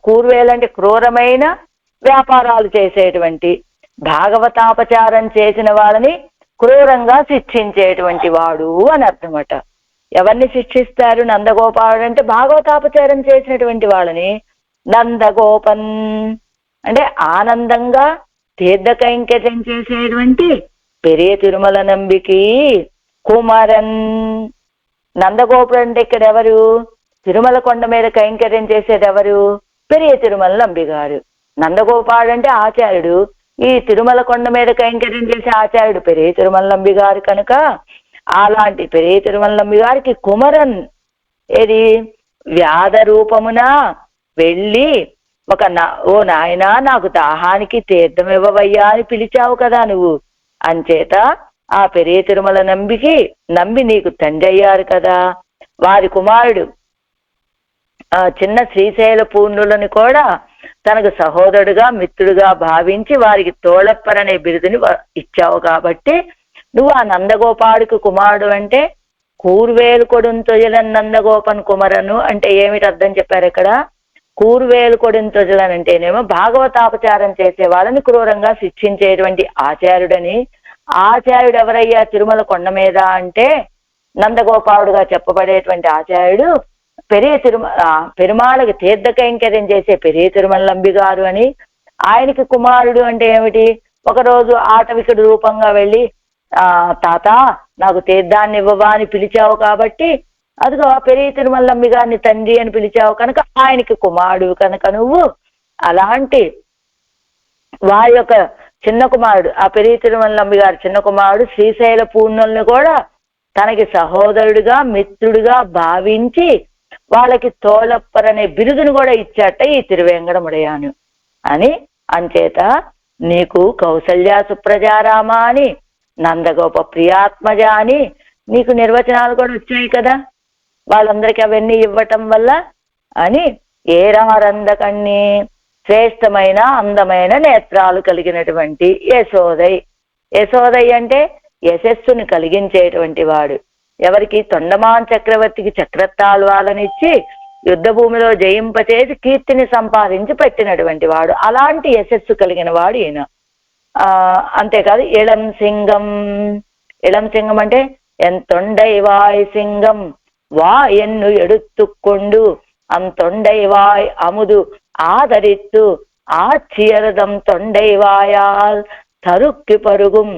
కూర్వేల్ అంటే క్రూరమైన వ్యాపారాలు చేసేటువంటి, భాగవతాపచారం చేసిన వాళ్ళని క్రూరంగా శిక్షించేటువంటి వాడు అని అర్థమట. ఎవరిని శిక్షిస్తారు నందగోపాలుడు అంటే, భాగవతాపచారం చేసినటువంటి వాళ్ళని. నందగోపన్ అంటే ఆనందంగా తీర్థ కైంకర్యం చేసేటువంటి పెరియ తిరుమల నంబికి కుమారన్. నందగోపుడు అంటే ఇక్కడ ఎవరు, తిరుమల కొండ మీద కైంకర్యం చేసేది ఎవరు, పెరియ తిరుమల నంబి గారు. నందగోపాడు అంటే ఆచార్యుడు, ఈ తిరుమల కొండ మీద కైంకర్యం చేసే ఆచార్యుడు పెరియ తిరుమల నంబి గారు కనుక అలాంటి పెరియ తిరుమల నంబి గారికి కుమరన్ ఏది వ్యాధ రూపమున వెళ్ళి ఓ నాయనా నాకు దాహానికి తీర్థం ఇవ్వవయ్యా అని పిలిచావు కదా నువ్వు, అంచేత ఆ పెరియ తిరుమల నంబి నీకు తండ్రి అయ్యారు కదా, వారి కుమారుడు చిన్న శ్రీశైల పూర్ణులను కూడా తనకు సహోదరుడుగా మిత్రుడుగా భావించి వారికి తోళప్పర్ అనే బిరుదుని ఇచ్చావు కాబట్టి నువ్వు ఆ నందగోపాడుకు కుమారుడు అంటే కూర్వేలు కొడుంతొజలన్ నందగోపన్ కుమరను అంటే ఏమిటి అర్థం చెప్పారు ఇక్కడ. కూర్వేలు కొడుంతొజలన్ అంటేనేమో భాగవతాపచారం చేసే వాళ్ళని క్రూరంగా శిక్షించేటువంటి ఆచార్యుడని. ఆచార్యుడు ఎవరయ్యా తిరుమల కొండ మీద అంటే నందగోపాలుడుగా చెప్పబడేటువంటి ఆచార్యుడు పెరుమాళకి తీర్థ కైంకర్యం చేసే పెరియ తిరుమల నంబి గారు అని. ఆయనకి కుమారుడు అంటే ఏమిటి, ఒకరోజు ఆటవికుడు రూపంగా వెళ్ళి తాత నాకు తీర్థాన్ని ఇవ్వవా అని పిలిచావు కాబట్టి అదిగో పెరియ తిరుమల నంబి గారిని తండ్రి అని పిలిచావు కనుక ఆయనకి కుమారుడు కనుక నువ్వు అలాంటి వారి యొక్క చిన్న కుమారుడు ఆ పెరియ తిరుమల నంబి గారి చిన్న కుమారుడు శ్రీశైల పూర్ణుల్ని కూడా తనకి సహోదరుడిగా మిత్రుడిగా భావించి వాళ్ళకి తోళప్పర్ అనే బిరుదును కూడా ఇచ్చాట ఈ తిరువేంగడముడయాను అని. అంచేత నీకు కౌసల్య సుప్రజారామ అని, నందగోప ప్రియాత్మజ అని నీకు నిర్వచనాలు కూడా వచ్చాయి కదా, వాళ్ళందరికీ అవన్నీ ఇవ్వటం వల్ల అని. ఏరారందకన్ని శ్రేష్టమైన అందమైన నేత్రాలు కలిగినటువంటి యశోదయ్ అంటే యశస్సుని కలిగించేటువంటి వాడు. ఎవరికి తొండమాన్ చక్రవర్తికి చక్రతాళ్వాలనిచ్చి యుద్ధ భూమిలో జయింపచేసి కీర్తిని సంపాదించి పెట్టినటువంటి వాడు. అలాంటి యశస్సు కలిగిన వాడు ఈయన. అంతేకాదు ఇళం సింగం. ఇళం సింగం అంటే ఎంతొండై వాయ్ సింగం వా ఎన్ను ఎడుతుక్కొండు అంతొండై వాయ్ అముదు ఆదరిత్తు ஆட்சியரதம் தொண்டை வாயால் தருக்கு பருகும்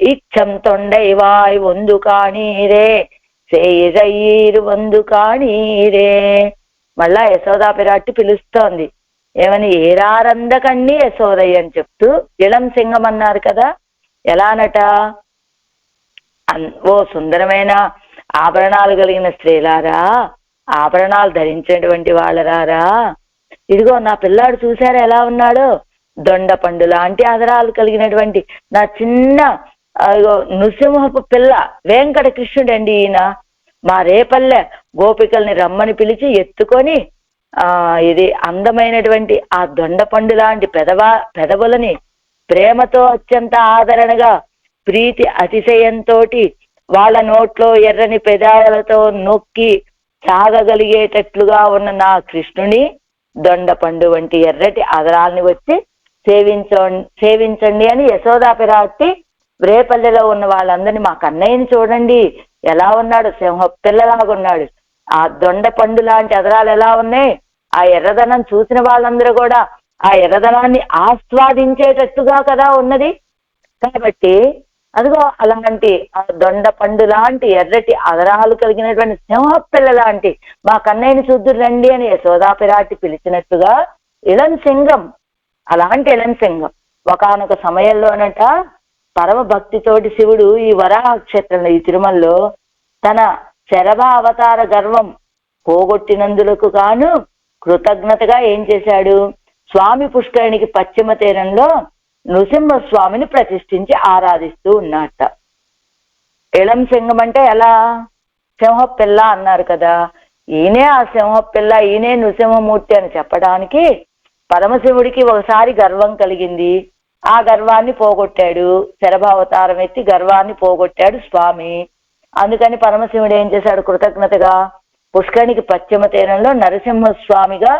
இச்சம் தொண்டை வாய் ஒந்து காணீరే సేయిరు వందు కాణీరే. మళ్ళా యశోదా పిరాట్టి పిలుస్తోంది. ఏమని? ఏరారందకన్నీ యశోదయ్య అని చెప్తూ ఇళం సింగం అన్నారు కదా. ఎలానట? ఓ సుందరమైన ఆభరణాలు కలిగిన స్త్రీలారా, ఆభరణాలు ధరించినటువంటి వాళ్ళరారా, ఇదిగో నా పిల్లాడు చూసారా ఎలా ఉన్నాడో? దొండ పండు లాంటి ఆదరాలు కలిగినటువంటి నా చిన్న నృసింహపు పిల్ల వెంకట కృష్ణుడండి ఈయన. మా రేపల్లె గోపికల్ని రమ్మని పిలిచి ఎత్తుకొని ఇది అందమైనటువంటి ఆ దొండ పండు లాంటి పెదవులని ప్రేమతో అత్యంత ఆదరణగా ప్రీతి అతిశయంతో వాళ్ళ నోట్లో ఎర్రని పెదాలతో నొక్కి సాగగలిగేటట్లుగా ఉన్న నా కృష్ణుని దొండ పండు వంటి ఎర్రటి ఆదరాల్ని వచ్చి సేవించండి అని యశోదా పిరాట్టి రేపల్లెలో ఉన్న వాళ్ళందరినీ, మా కన్నయ్యని చూడండి ఎలా ఉన్నాడు, సింహ పిల్లలాగా ఉన్నాడు, ఆ దొండ పండు లాంటి అదరాలు ఎలా ఉన్నాయి, ఆ ఎర్రదనం చూసిన వాళ్ళందరూ కూడా ఆ ఎర్రదనాన్ని ఆస్వాదించేటట్టుగా కదా ఉన్నది. కాబట్టి అదిగో అలాంటి ఆ దొండ పండు లాంటి ఎర్రటి అదరాలు కలిగినటువంటి సింహపిల్ల లాంటి మా కన్నయ్యని చూద్దురు రండి అని యశోదా పిరాట్టి పిలిచినట్టుగా ఇళం సింగం, అలాంటి ఇళం సింగం ఒకానొక సమయంలోనట పరమ భక్తితోటి శివుడు ఈ వరాహ క్షేత్రంలో ఈ తిరుమలలో తన శరభ అవతార గర్వం పోగొట్టినందులకు గాను కృతజ్ఞతగా ఏం చేశాడు? స్వామి పుష్కరిణికి పశ్చిమ తీరంలో నృసింహస్వామిని ప్రతిష్ఠించి ఆరాధిస్తూ ఉన్నట్ట. ఇళం సింగం అంటే ఎలా? సింహపిల్ల అన్నారు కదా, ఈయనే ఆ సింహపిల్ల, ఈయనే నృసింహమూర్తి అని చెప్పడానికి పరమశివుడికి ఒకసారి గర్వం కలిగింది. ఆ గర్వాన్ని పోగొట్టాడు, శరభావతారం ఎత్తి గర్వాన్ని పోగొట్టాడు స్వామి. అందుకని పరమశివుడు ఏం చేశాడు? కృతజ్ఞతగా పుష్కరిణికి పశ్చిమ తీరంలో నరసింహస్వామిగా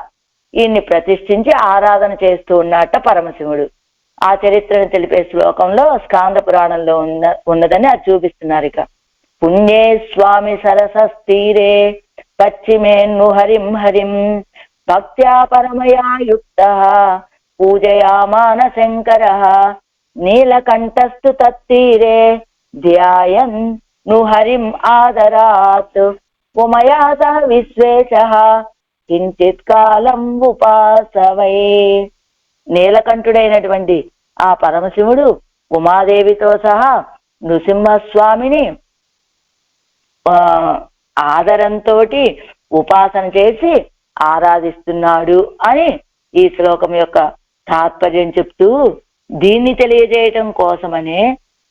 ఈయన్ని ప్రతిష్ఠించి ఆరాధన చేస్తూ ఉన్నట్ట పరమశివుడు. ఆ చరిత్రను తెలిపే శ్లోకంలో స్కాంద పురాణంలో ఉన్నదని అది చూపిస్తున్నారు. ఇక పుణ్యే స్వామి సరసస్తీరే పశ్చిమేన్ను హరిం హరిం భక్త్యా పరమయా యుక్తః పూజయామాన శంకరః నీలకంఠస్తు తత్తీరే ధ్యాయన్ ను హరిం ఆదరాత్ ఉమయా సహ విశ్వేశః కించిత్ కాలం ఉపాసవై. నీలకంఠుడైనటువంటి ఆ పరమశివుడు ఉమాదేవితో సహా నృసింహస్వామిని ఆదరంతో ఉపాసన చేసి ఆరాధిస్తున్నాడు అని ఈ శ్లోకం యొక్క తాత్పర్యం చెప్తూ, దీన్ని తెలియజేయటం కోసమనే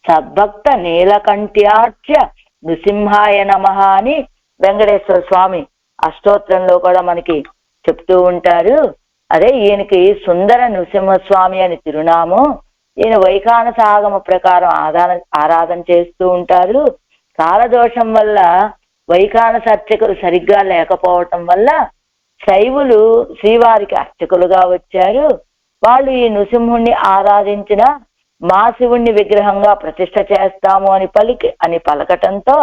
సద్భక్త నీలకంఠ్యార్చ్య నృసింహాయ నమః అని వెంకటేశ్వర స్వామి అష్టోత్తరంలో కూడా మనకి చెప్తూ ఉంటారు. అదే ఈయనకి సుందర నృసింహస్వామి అని తిరునామం. ఈయన వైఖానస ఆగమ ప్రకారం ఆరాధన చేస్తూ ఉంటారు. కాలదోషం వల్ల వైఖానస అర్చకులు సరిగ్గా లేకపోవటం వల్ల శైవులు శ్రీవారికి అర్చకులుగా వచ్చారు. వాళ్ళు ఈ నృసింహుణ్ణి ఆరాధించిన మా శివుణ్ణి విగ్రహంగా ప్రతిష్ఠ చేస్తాము అని పలకటంతో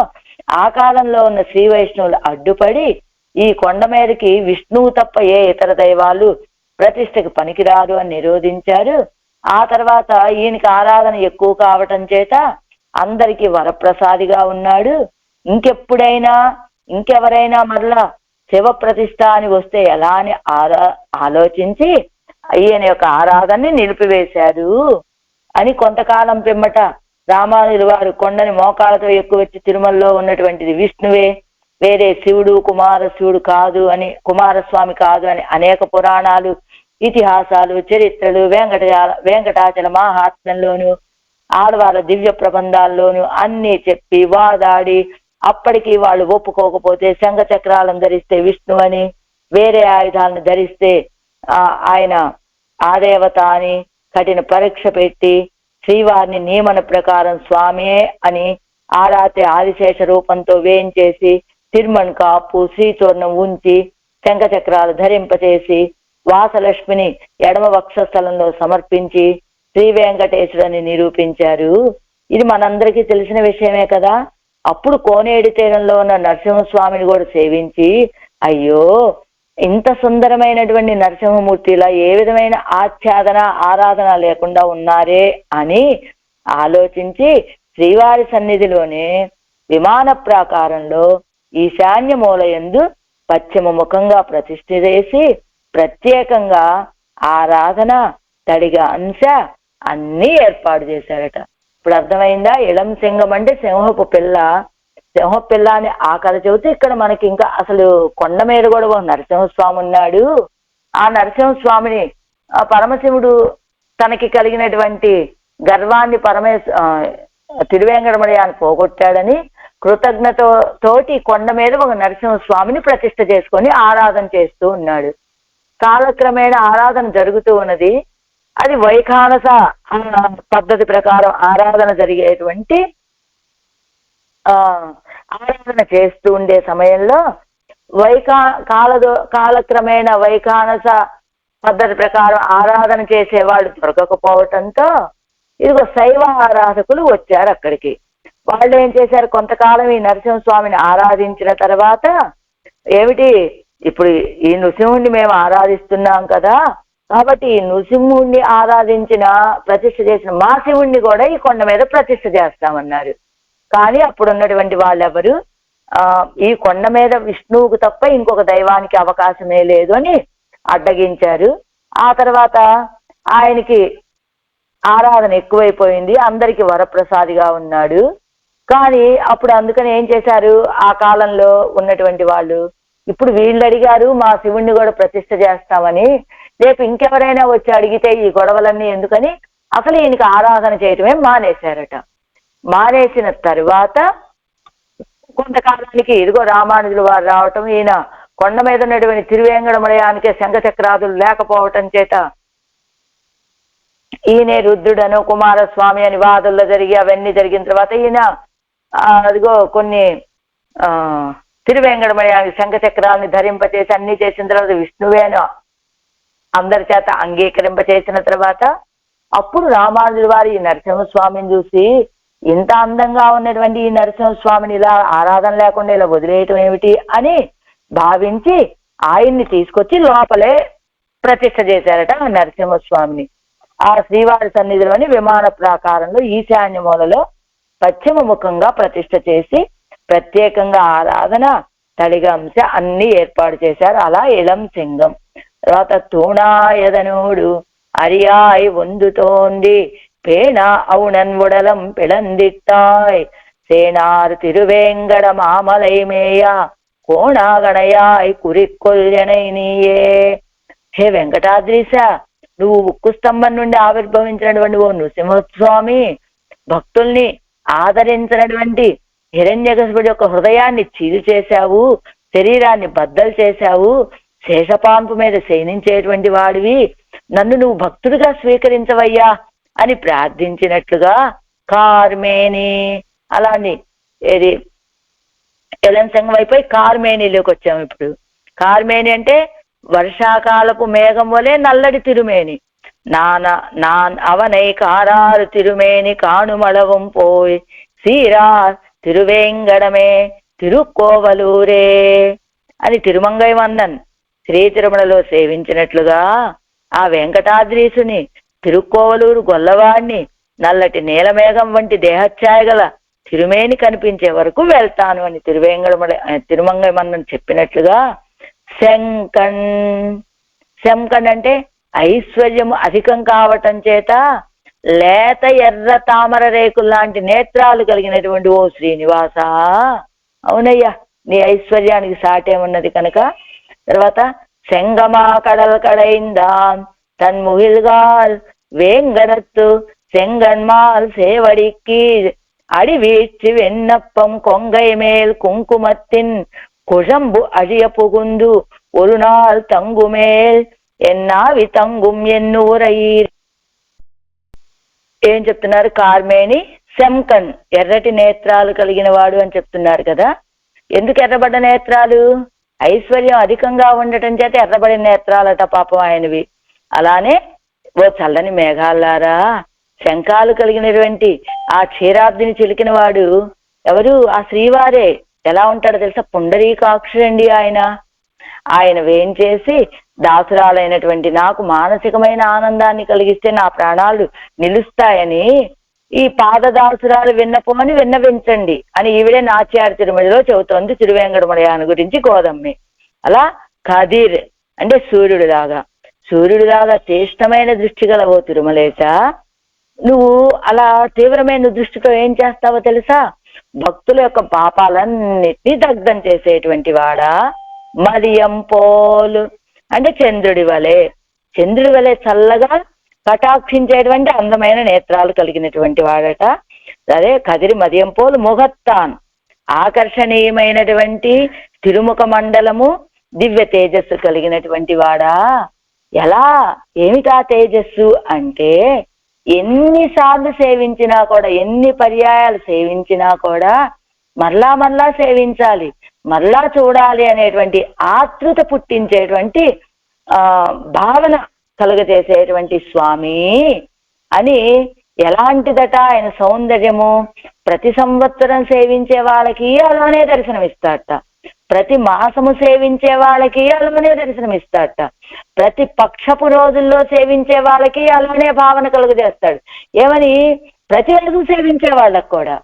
ఆ కాలంలో ఉన్న శ్రీ వైష్ణవులు అడ్డుపడి ఈ కొండ మీదకి విష్ణువు తప్ప ఏ ఇతర దైవాలు ప్రతిష్టకి పనికిరారు అని నిరోధించారు. ఆ తర్వాత ఈయనకి ఆరాధన ఎక్కువ కావటం చేత అందరికీ వరప్రసాదిగా ఉన్నాడు. ఇంకెవరైనా మరలా శివ ప్రతిష్ఠ అని వస్తే ఎలా అని ఆలోచించి ఈయన యొక్క ఆరాధనని నిలిపివేశారు అని కొంతకాలం పిమ్మట రామానుజుల వారు కొండని మోకాలతో ఎక్కువచ్చి తిరుమలలో ఉన్నటువంటిది విష్ణువే, వేరే శివుడు కుమారస్వామి కాదు అని అనేక పురాణాలు, ఇతిహాసాలు, చరిత్రలు, వెంకటాచల మహాత్మ్యంలోను ఆడవాళ్ళ దివ్య ప్రబంధాల్లోనూ అన్ని చెప్పి వాదాడి అప్పటికి వాళ్ళు ఒప్పుకోకపోతే శంఖ చక్రాలను ధరిస్తే విష్ణు అని, వేరే ఆయుధాలను ధరిస్తే ఆయన ఆదేవత అని కఠిన పరీక్ష పెట్టి శ్రీవారిని నియమన ప్రకారం స్వామియే అని ఆరాతే ఆదిశేష రూపంతో వేయించేసి తిరుమణ్ కాపు శ్రీచూర్ణం ఉంచి శంఖచక్రాలు ధరింపచేసి వాసలక్ష్మిని ఎడమ వక్షస్థలంలో సమర్పించి శ్రీ వెంకటేశ్వరుని నిరూపించారు. ఇది మనందరికీ తెలిసిన విషయమే కదా. అప్పుడు కోనేటి తీరంలో ఉన్న నరసింహస్వామిని కూడా సేవించి అయ్యో ఇంత సుందరమైనటువంటి నరసింహమూర్తిలా ఏ విధమైన ఆచ్ఛాదన ఆరాధన లేకుండా ఉన్నారే అని ఆలోచించి శ్రీవారి సన్నిధిలోనే విమాన ప్రాకారంలో ఈశాన్య మూలయందు పశ్చిమ ముఖంగా ప్రతిష్ఠ చేసి ప్రత్యేకంగా ఆరాధన తడిగా అంశ అన్నీ ఏర్పాటు చేశారట. ఇప్పుడు అర్థమైందా? ఇళం సింగం అంటే సింహపు పిల్ల. సింహపు పిల్ల అని ఆ కథ చెబితే ఇక్కడ మనకి ఇంకా అసలు కొండ మీద కూడా ఒక నరసింహస్వామి ఉన్నాడు. ఆ నరసింహస్వామిని పరమశివుడు తనకి కలిగినటువంటి గర్వాన్ని తిరువేంకటమలయాన్ని పోగొట్టాడని కృతజ్ఞతతోటి కొండ మీద ఒక నరసింహస్వామిని ప్రతిష్ఠ చేసుకొని ఆరాధన చేస్తూ ఉన్నాడు. కాలక్రమేణా ఆరాధన జరుగుతూ ఉన్నది. అది వైఖానస పద్ధతి ప్రకారం ఆరాధన జరిగేటువంటి ఆరాధన చేస్తూ ఉండే సమయంలో కాలక్రమేణా వైఖానస పద్ధతి ప్రకారం ఆరాధన చేసేవాళ్ళు దొరకకపోవటంతో ఇదిగో శైవ ఆరాధకులు వచ్చారు అక్కడికి. వాళ్ళు ఏం చేశారు, కొంతకాలం ఈ నరసింహస్వామిని ఆరాధించిన తర్వాత ఏమిటి ఇప్పుడు ఈ నృసింహుణ్ణి మేము ఆరాధిస్తున్నాం కదా, కాబట్టి ఈ నృసింహుణ్ణి ఆరాధించిన ప్రతిష్ఠ చేసిన మా శివుణ్ణి కూడా ఈ కొండ మీద ప్రతిష్ఠ చేస్తామన్నారు. కానీ అప్పుడు ఉన్నటువంటి వాళ్ళెవరు ఈ కొండ మీద విష్ణువుకు తప్ప ఇంకొక దైవానికి అవకాశమే లేదు అని అడ్డగించారు. ఆ తర్వాత ఆయనకి ఆరాధన ఎక్కువైపోయింది, అందరికి వరప్రసాదిగా ఉన్నాడు. కానీ అప్పుడు అందుకని ఏం చేశారు, ఆ కాలంలో ఉన్నటువంటి వాళ్ళు ఇప్పుడు వీళ్ళు అడిగారు మా శివుణ్ణి కూడా ప్రతిష్ఠ చేస్తామని, రేపు ఇంకెవరైనా వచ్చి అడిగితే ఈ గొడవలన్నీ ఎందుకని అసలు ఈయనకి ఆరాధన చేయటమే మానేశారట. మానేసిన తరువాత కొంతకాలానికి ఇదిగో రామానుజులు వారు రావటం, ఈయన కొండ మీద ఉన్నటువంటి తిరువేంకటమలయానికే శంఖచక్రాదులు లేకపోవటం చేత ఈయనే రుద్రుడను కుమారస్వామి అని వాదుల్లో జరిగి అవన్నీ జరిగిన తర్వాత ఈయన అదిగో కొన్ని తిరువేంకటమలయానికి శంఖచక్రాలని ధరింపచేసి అన్ని చేసిన తర్వాత విష్ణువేను అందరి చేత అంగీకరింపచేసిన తర్వాత అప్పుడు రామానుజుల వారు ఈ నరసింహస్వామిని చూసి ఇంత అందంగా ఉన్నటువంటి ఈ నరసింహస్వామిని ఇలా ఆరాధన లేకుండా ఇలా వదిలేయటం ఏమిటి అని భావించి ఆయన్ని తీసుకొచ్చి లోపలే ప్రతిష్ఠ చేశారట ఆ నరసింహస్వామిని. ఆ శ్రీవారి సన్నిధిలోని విమాన ప్రాకారంలో ఈశాన్య మూలలో పశ్చిమ ముఖంగా ప్రతిష్ఠ చేసి ప్రత్యేకంగా ఆరాధన తడిగంశ అన్ని ఏర్పాటు చేశారు. అలా ఇళం సింగం. తర్వాత తూణాయదనుడు అరియాయ్ వందుతోంది పేణ అవునన్ ఉడలం పిళందిట్టాయ్ సేనారు తిరువేంగడ మామలైమేయ కోణాగణయాయ్ కురికొల్యనై నీయే. హే వెంకటాద్రీశ, నువ్వు ఉక్కు స్తంభం నుండి ఆవిర్భవించినటువంటి ఓ నృసింహస్వామి, భక్తుల్ని ఆదరించినటువంటి హిరణ్యకశిపుడి యొక్క హృదయాన్ని చీలు చేశావు, శరీరాన్ని బద్దలు చేశావు, శేషపాంపు మీద శయనించేటువంటి వాడివి, నన్ను నువ్వు భక్తుడిగా స్వీకరించవయ్యా అని ప్రార్థించినట్లుగా కార్మేని అలాని ఏది ఎలం సంఘం అయిపోయి కార్మేనిలోకి వచ్చాము. ఇప్పుడు కార్మేని అంటే వర్షాకాలపు మేఘం వలె నల్లడి తిరుమేని. అవనై కారారు తిరుమేని కాణుమళవం పోయ్ సీరా తిరువేంగడమే తిరుకోవలూరే అని తిరుమంగై వన్నన్ శ్రీ తిరుమలలో సేవించినట్లుగా ఆ వెంకటాద్రీసుని తిరుకోవలూరు గొల్లవాడిని నల్లటి నీలమేఘం వంటి దేహఛాయ గల తిరుమేని కనిపించే వరకు వెళ్తాను అని తిరుమంగై మన్నన్ చెప్పినట్లుగా శంకన్. శంకన్ అంటే ఐశ్వర్యము అధికం కావటం చేత లేత ఎర్ర తామర రేకులు లాంటి నేత్రాలు కలిగినటువంటి ఓ శ్రీనివాస, అవునయ్యా నీ ఐశ్వర్యానికి సాటేమున్నది కనుక. తర్వాత செங்கமா கடல் கடைந்தான் தன் முகில்கால் வேங்கடத்து செங்கன்மால் சேவடிக்கு அடி வீழ்ச்சி வெண்ணப்பம் கொங்கை மேல் குங்குமத்தின் குழம்பு அழிய புகுந்து ஒரு நாள் தங்குமேல் ఎన్నావి తంగుం ఎన్నూరయి. ఏం చెప్తున్నారు, కార్మేని శంకన్ ఎర్రటి నేత్రాలు కలిగిన వాడు అని చెప్తున్నారు కదా. ఎందుకు ఎర్రబడ్డ నేత్రాలు? ఐశ్వర్యం అధికంగా ఉండటం చేత ఎర్రబడిన నేత్రాలట పాపం ఆయనవి. అలానే ఓ చల్లని మేఘాలారా, శంఖాలు కలిగినటువంటి ఆ క్షీరాబ్దిని చిలికిన వాడు ఎవరు? ఆ శ్రీవారే. ఎలా ఉంటాడో తెలుసా? పుండరీకాక్షుడండి ఆయన. ఆయన వేంచేసి దాసురాలైనటువంటి నాకు మానసికమైన ఆనందాన్ని కలిగిస్తే నా ప్రాణాలు నిలుస్తాయని ఈ పాదదాసురాలు విన్నపోని విన్నవించండి అని ఈవిడే నాట్యార్ తిరుమలలో చెబుతోంది తిరువేంకటమలయాన్ని గురించి గోదమ్మి. అలా కదిర్ అంటే సూర్యుడిలాగా తీష్టమైన దృష్టి గలవో తిరుమలేశ, నువ్వు అలా తీవ్రమైన దృష్టితో ఏం చేస్తావో తెలుసా? భక్తుల యొక్క పాపాలన్నిటినీ దగ్ధం చేసేటువంటి వాడా. మదియం పోలు అంటే చంద్రుడి వలె చల్లగా కటాక్షించేటువంటి అందమైన నేత్రాలు కలిగినటువంటి వాడట. అదే కదిరి మదియం పోలు ముఖత్తాన్, ఆకర్షణీయమైనటువంటి తిరుముఖ మండలము, దివ్య తేజస్సు కలిగినటువంటి వాడా. ఎలా? ఏమిటా తేజస్సు అంటే ఎన్నిసార్లు సేవించినా కూడా, ఎన్ని పర్యాయాలు సేవించినా కూడా మరలా సేవించాలి, మరలా చూడాలి అనేటువంటి ఆతృత పుట్టించేటువంటి భావన కలుగజేసేటువంటి స్వామి అని. ఎలాంటిదట ఆయన సౌందర్యము? ప్రతి సంవత్సరం సేవించే వాళ్ళకి అలానే దర్శనమిస్తాడట, ప్రతి మాసము సేవించే వాళ్ళకి అలానే దర్శనమిస్తాడట, ప్రతి పక్షపు రోజుల్లో సేవించే వాళ్ళకి అలానే భావన కలుగజేస్తాడు. ఏమని? ప్రతి రోజు సేవించే వాళ్ళకు కూడా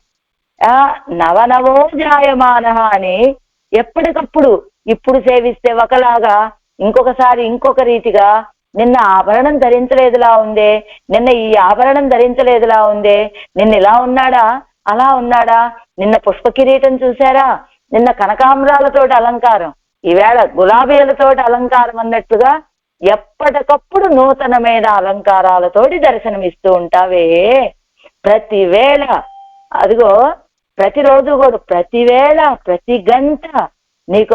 నవనవో జాయమాన అని ఎప్పటికప్పుడు ఇప్పుడు సేవిస్తే ఒకలాగా, ఇంకొకసారి ఇంకొక రీతిగా, నిన్న ఆభరణం ధరించలేదులా ఉందే, నిన్న ఈ ఆభరణం ధరించలేదులా ఉందే, నిన్న ఇలా ఉన్నాడా అలా ఉన్నాడా, నిన్న పుష్ప కిరీటం చూసారా, నిన్న కనకాంబరాలతోటి అలంకారం, ఈవేళ గులాబీలతోటి అలంకారం అన్నట్టుగా ఎప్పటికప్పుడు నూతనమైన అలంకారాలతోటి దర్శనమిస్తూ ఉంటావే. ప్రతి వేళ అదిగో, ప్రతిరోజు కూడా, ప్రతి వేళ ప్రతి గంట నీకు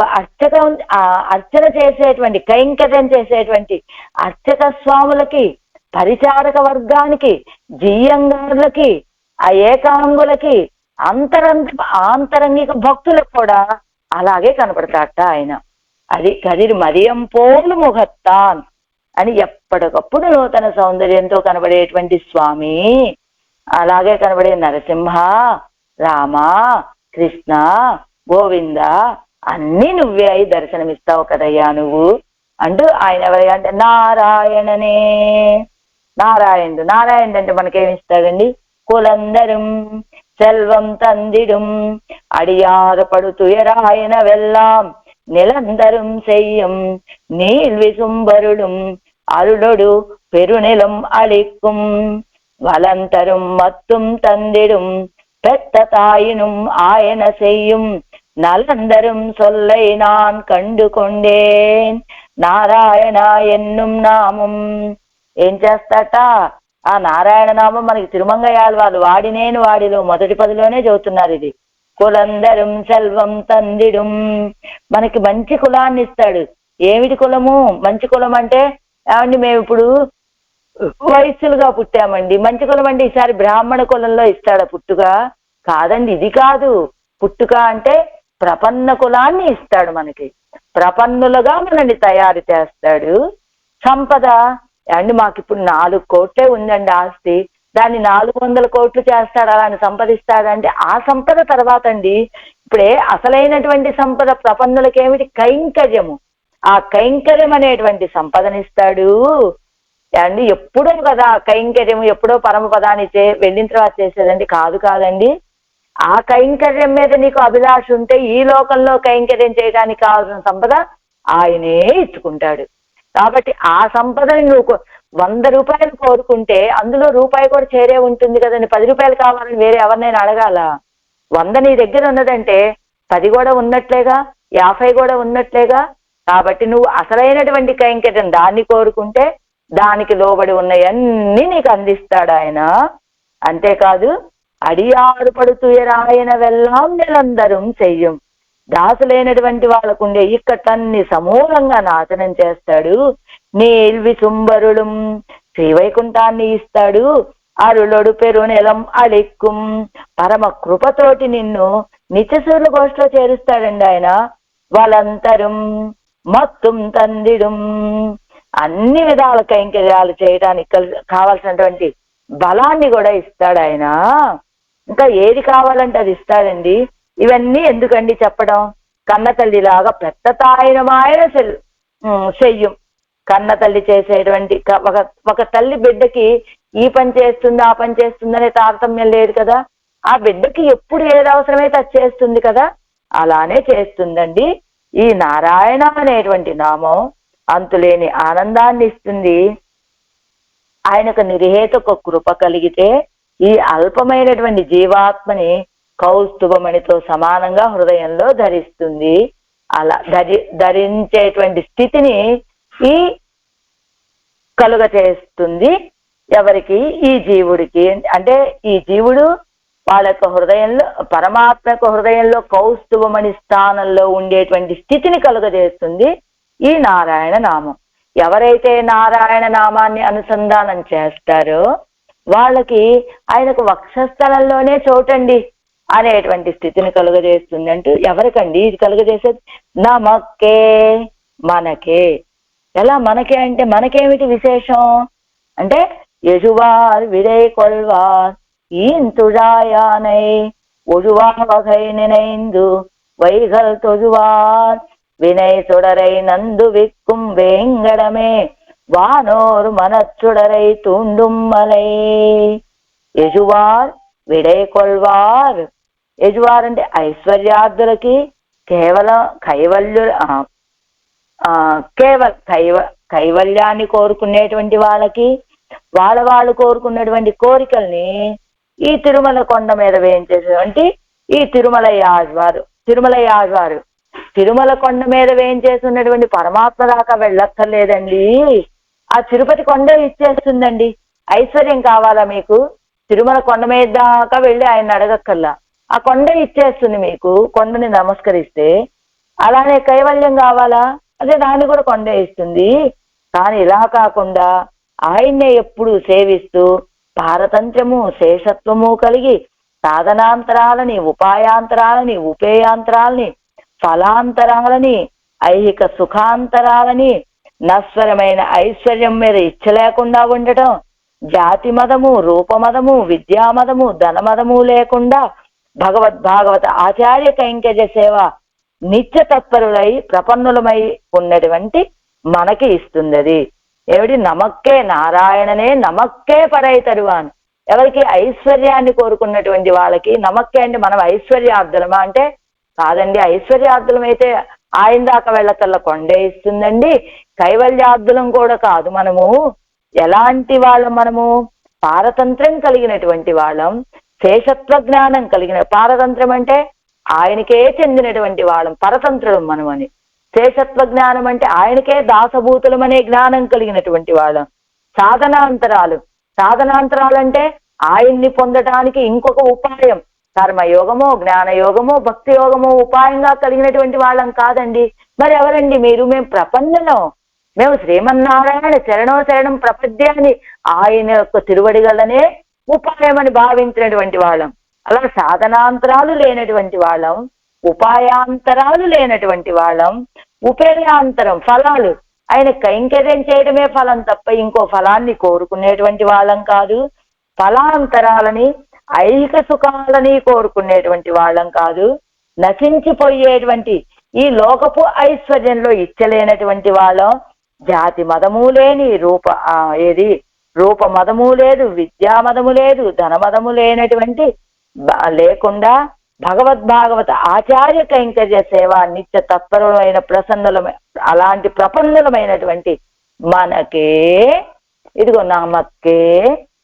అర్చన చేసేటువంటి, కైంకర్యం చేసేటువంటి అర్చక స్వాములకి, పరిచారక వర్గానికి, జియ్యంగారులకి, ఆ ఏకాంగులకి, ఆంతరంగిక భక్తులకు కూడా అలాగే కనపడతాట ఆయన. అది కదిరి మదియం పోలు ముఖత్తాన్ అని ఎప్పటికప్పుడు నూతన సౌందర్యంతో కనబడేటువంటి స్వామి. అలాగే కనబడే నరసింహ, రామ, కృష్ణ, గోవింద అన్ని నువ్వే అయి దర్శనమిస్తావు కదయ్యా నువ్వు అంటూ ఆయన ఎవరయ్యా అంటే నారాయణనే. నారాయణుడు అంటే మనకేమిస్తాడండి? కులందరం செல்வம் தந்திடும் அடியாறு படுத்துயராயன வெல்லாம் நிலந்தரும் செய்யும் நீள் விசும்பருடும் அருளொடு பெருநிலம் அளிக்கும் வலந்தரும் மத்தும் தந்திடும் பெத்த தாயினும் ஆயன செய்யும் நலந்தரும் சொல்லை நான் கண்டு கொண்டேன். నారాయణ ఎన్నుం నామం ఏం చేస్తాట? ఆ నారాయణ నామం మనకి తిరుమంగయాల వాళ్ళు వాడినేను వాడిలో మొదటి పదిలోనే చెబుతున్నారు. ఇది కులందరం సెల్వం తందిడుం, మనకి మంచి కులాన్ని ఇస్తాడు. ఏమిటి కులము? మంచి కులం అంటే ఏమండి, మేము ఇప్పుడు వయస్సులుగా పుట్టామండి, మంచి కులం అంటే ఈసారి బ్రాహ్మణ కులంలో ఇస్తాడా పుట్టుక? కాదండి, ఇది కాదు. పుట్టుక అంటే ప్రపన్న కులాన్ని ఇస్తాడు మనకి, ప్రపన్నులుగా మనల్ని తయారు చేస్తాడు. సంపద అండి, మాకు ఇప్పుడు 4 కోట్లే ఉందండి ఆస్తి, దాన్ని 400 కోట్లు చేస్తాడు, అలాని సంపదిస్తాడంటే ఆ సంపద తర్వాత అండి. ఇప్పుడే అసలైనటువంటి సంపద ప్రపన్నులకి ఏమిటి? కైంకర్యము. ఆ కైంకర్యం అనేటువంటి సంపదనిస్తాడు అండి. ఎప్పుడో కదా కైంకర్యము, ఎప్పుడో పరమపదాన్ని వెళ్ళిన తర్వాత చేసేదండి, కాదండి. ఆ కైంకర్యం మీద నీకు అభిలాష ఉంటే ఈ లోకంలో కైంకర్యం చేయడానికి కావాల్సిన సంపద ఆయనే ఇచ్చుకుంటాడు. కాబట్టి ఆ సంపదని నువ్వు 100 రూపాయలు కోరుకుంటే అందులో రూపాయి కూడా చేరే ఉంటుంది కదండి. 10 రూపాయలు కావాలని వేరే ఎవరినైనా అడగాల? 100 నీ దగ్గర ఉన్నదంటే 10 కూడా ఉన్నట్లేగా, 50 కూడా ఉన్నట్లేగా. కాబట్టి నువ్వు అసలైనటువంటి కైంకర్యం దాన్ని కోరుకుంటే దానికి లోబడి ఉన్నవన్నీ నీకు అందిస్తాడు ఆయన. అంతేకాదు అడియారు పడుతుయరాయన వెళ్ళాం నిరంతరం చెయ్యం, దాసులైనటువంటి వాళ్ళకుండే ఇక్కట్లన్నీ సమూలంగా నాశనం చేస్తాడు. నీల్వి సుంబరుడు శ్రీవైకుంఠాన్ని ఇస్తాడు, అరుళొడు పెరునెలం అళిక్కుం. పరమ కృపతోటి నిన్ను నిత్యసూర్యుల గోష్ఠిలో చేరుస్తాడండి ఆయన. వలంతరం మొత్తం తందిడం, అన్ని విధాల కైంకర్యాలు చేయడానికి కావాల్సినటువంటి బలాన్ని కూడా ఇస్తాడు ఆయన. ఇంకా ఏది కావాలంటే అది ఇస్తాడండి. ఇవన్నీ ఎందుకండి చెప్పడం? కన్న తల్లిలాగా పెద్ద తాయినమాయన చెయ్యం. కన్న తల్లి చేసేటువంటి ఒక తల్లి బిడ్డకి ఈ పని చేస్తుంది ఆ పని చేస్తుంది అనే తారతమ్యం లేదు కదా. ఆ బిడ్డకి ఎప్పుడు ఏది అవసరమైతే అది చేస్తుంది కదా, అలానే చేస్తుందండి. ఈ నారాయణ అనేటువంటి నామం అంతులేని ఆనందాన్ని ఇస్తుంది. ఆయనకు నిర్హేతుక కృప కలిగితే ఈ అల్పమైనటువంటి జీవాత్మని కౌస్తుభమణితో సమానంగా హృదయంలో ధరిస్తుంది. అలా ధరించేటువంటి స్థితిని ఈ కలుగ చేస్తుంది. ఎవరికి? ఈ జీవుడికి. అంటే ఈ జీవుడు వాళ్ళ యొక్క హృదయంలో, పరమాత్మ యొక్క హృదయంలో కౌస్తుభమణి స్థానంలో ఉండేటువంటి స్థితిని కలుగజేస్తుంది ఈ నారాయణ నామం. ఎవరైతే నారాయణ నామాన్ని అనుసంధానం చేస్తారో వాళ్ళకి ఆయనకు వక్షస్థలంలోనే చోటండి అనేటువంటి స్థితిని కలుగజేస్తుంది. అంటూ ఎవరికండి ఇది కలుగజేసేది? నమక్కే, మనకే. ఎలా మనకే అంటే మనకేమిటి విశేషం అంటే, యజువార్ విడై కొల్వార్ ஈந்துழாயானை ஒழுவார் வகை நினைந்து வைகள் தொழுவார் வினை சுடரை நந்து விக்கும் வேங்கடமே வானோர் மனச்சுடரை தூண்டும் மலை. యజువార్ విడై కొల్వార్. యజువార్ అంటే ఐశ్వర్యార్థులకి కేవలం కైవల్యాన్ని కోరుకునేటువంటి వాళ్ళకి వాళ్ళు కోరుకున్నటువంటి కోరికల్ని ఈ తిరుమల కొండ మీద వేయించేటువంటి ఈ తిరుమల యాజ్వారు తిరుమల కొండ మీద వేయించేస్తున్నటువంటి పరమాత్మ దాకా వెళ్ళక్కర్లేదండి. ఆ తిరుపతి కొండ ఇచ్చేస్తుందండి. ఐశ్వర్యం కావాలా మీకు? తిరుమల కొండ మీద దాకా వెళ్ళి ఆయన అడగక్కర్లా, ఆ కొండ ఇచ్చేస్తుంది మీకు. కొండని నమస్కరిస్తే. అలానే కైవల్యం కావాలా? అదే దాన్ని కూడా కొండ ఇస్తుంది. కానీ ఇలా కాకుండా ఆయన్నే ఎప్పుడు సేవిస్తూ పారతంత్రము శేషత్వము కలిగి సాధనాంతరాలని, ఉపాయాంతరాలని, ఉపేయాంతరాలని, ఫలాంతరాలని, ఐహిక సుఖాంతరాలని, నశ్వరమైన ఐశ్వర్యం మీద ఇచ్చ లేకుండా ఉండటం, జాతి మదము, రూపమదము, విద్యామదము, ధనమదము లేకుండా భాగవత ఆచార్య కైంకర్య సేవ నిత్య తత్పరులై ప్రపన్నులమై ఉన్నటువంటి మనకి ఇస్తుంది. అది ఏమిటి? నమక్కే, నారాయణనే నమక్కే పరై తరువాన్. ఎవరికి? ఐశ్వర్యాన్ని కోరుకున్నటువంటి వాళ్ళకి. నమక్కే అంటే మనం ఐశ్వర్యార్థులమా అంటే కాదండి. ఐశ్వర్యార్థులమైతే ఆయన దాకా వెళ్ళకల్లా కొండే ఇస్తుందండి. కైవల్యార్థులం కూడా కాదు. మనము ఎలాంటి వాళ్ళం? మనము పారతంత్రం కలిగినటువంటి వాళ్ళం, శేషత్వ జ్ఞానం కలిగిన. పారతంత్రం అంటే ఆయనకే చెందినటువంటి వాళ్ళం, పరతంత్రులం మనం అని. శేషత్వ జ్ఞానం అంటే ఆయనకే దాసభూతులం అనే జ్ఞానం కలిగినటువంటి వాళ్ళం. సాధనాంతరాలు అంటే ఆయన్ని పొందడానికి ఇంకొక ఉపాయం, కర్మయోగమో జ్ఞానయోగమో భక్తి యోగమో ఉపాయంగా కలిగినటువంటి వాళ్ళం కాదండి. మరి ఎవరండి మీరు? మేము ప్రపన్నులం. మేము శ్రీమన్నారాయణ శరణం ప్రపద్యాన్ని ఆయన యొక్క తిరువడిగలనే ఉపాయం అని భావించినటువంటి వాళ్ళం. అలా సాధనాంతరాలు లేనటువంటి వాళ్ళం, ఉపాయాంతరాలు లేనటువంటి వాళ్ళం, ఉపేయాంతరం ఫలాలు, ఆయన కైంకర్యం చేయడమే ఫలం తప్ప ఇంకో ఫలాన్ని కోరుకునేటువంటి వాళ్ళం కాదు. ఫలాంతరాలని, ఐహిక సుఖాలని కోరుకునేటువంటి వాళ్ళం కాదు. నశించిపోయేటువంటి ఈ లోకపు ఐశ్వర్యంలో ఇచ్చలేనటువంటి వాళ్ళం. జాతి మదము లేని, రూప మదము లేదు, విద్యా మదము లేదు, ధనమదము లేనటువంటి లేకుండా భగవద్భాగవత ఆచార్య కైంకర్య సేవ నిత్య తత్పరమైన అలాంటి ప్రపన్నులమైనటువంటి మనకే ఇదిగో నమక్కే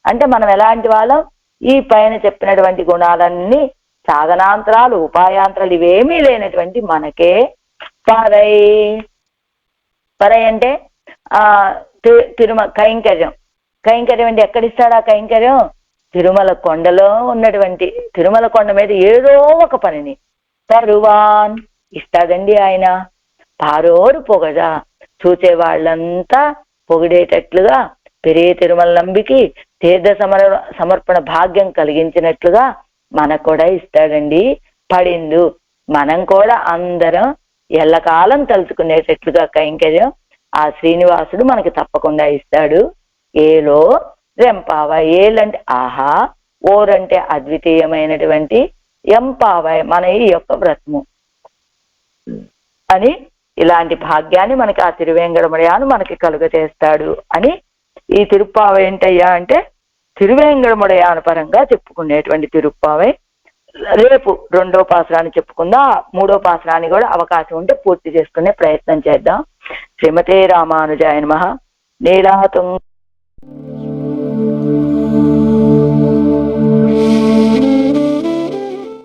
అంటే మనం ఎలాంటి వాళ్ళం? ఈ పైన చెప్పినటువంటి గుణాలన్నీ సాధనాంతరాలు ఉపాయాంతరాలు ఇవేమీ లేనటువంటి మనకే పరై అంటే కైంకర్యం అంటే ఎక్కడిస్తాడు ఆ కైంకర్యం? తిరుమల కొండలో ఉన్నటువంటి తిరుమల కొండ మీద ఏదో ఒక పనిని తరువాన్ ఇస్తాడండి ఆయన. పారోరు పొగడా చూసే వాళ్ళంతా పొగిడేటట్లుగా పెరియ తిరుమల నంబికి తీర్థ సమర్పణ భాగ్యం కలిగించినట్లుగా మనకు కూడా ఇస్తాడండి. పడిందు మనం కూడా అందరం ఎల్లకాలం తలుచుకునేటట్లుగా కైంకర్యం ఆ శ్రీనివాసుడు మనకి తప్పకుండా ఇస్తాడు. ఏలో రెంపావ, ఏలంటే ఆహా, ఓరంటే అద్వితీయమైనటువంటి, ఎంపావ మన ఈ యొక్క వ్రతము అని ఇలాంటి భాగ్యాన్ని మనకి ఆ తిరువేంగడముడియాను మనకి కలుగజేస్తాడు అని ఈ తిరుప్పావై ఏంటయ్యా అంటే తిరువేంగడముడియాను పరంగా చెప్పుకునేటువంటి తిరుప్పావై. రేపు 2వ పాసురాన్ని చెప్పుకుందాం. 3వ పాసురాన్ని కూడా అవకాశం ఉంటే పూర్తి చేసుకునే ప్రయత్నం చేద్దాం. శ్రీమతే రామానుజాయ నమః. నీలాతుంగ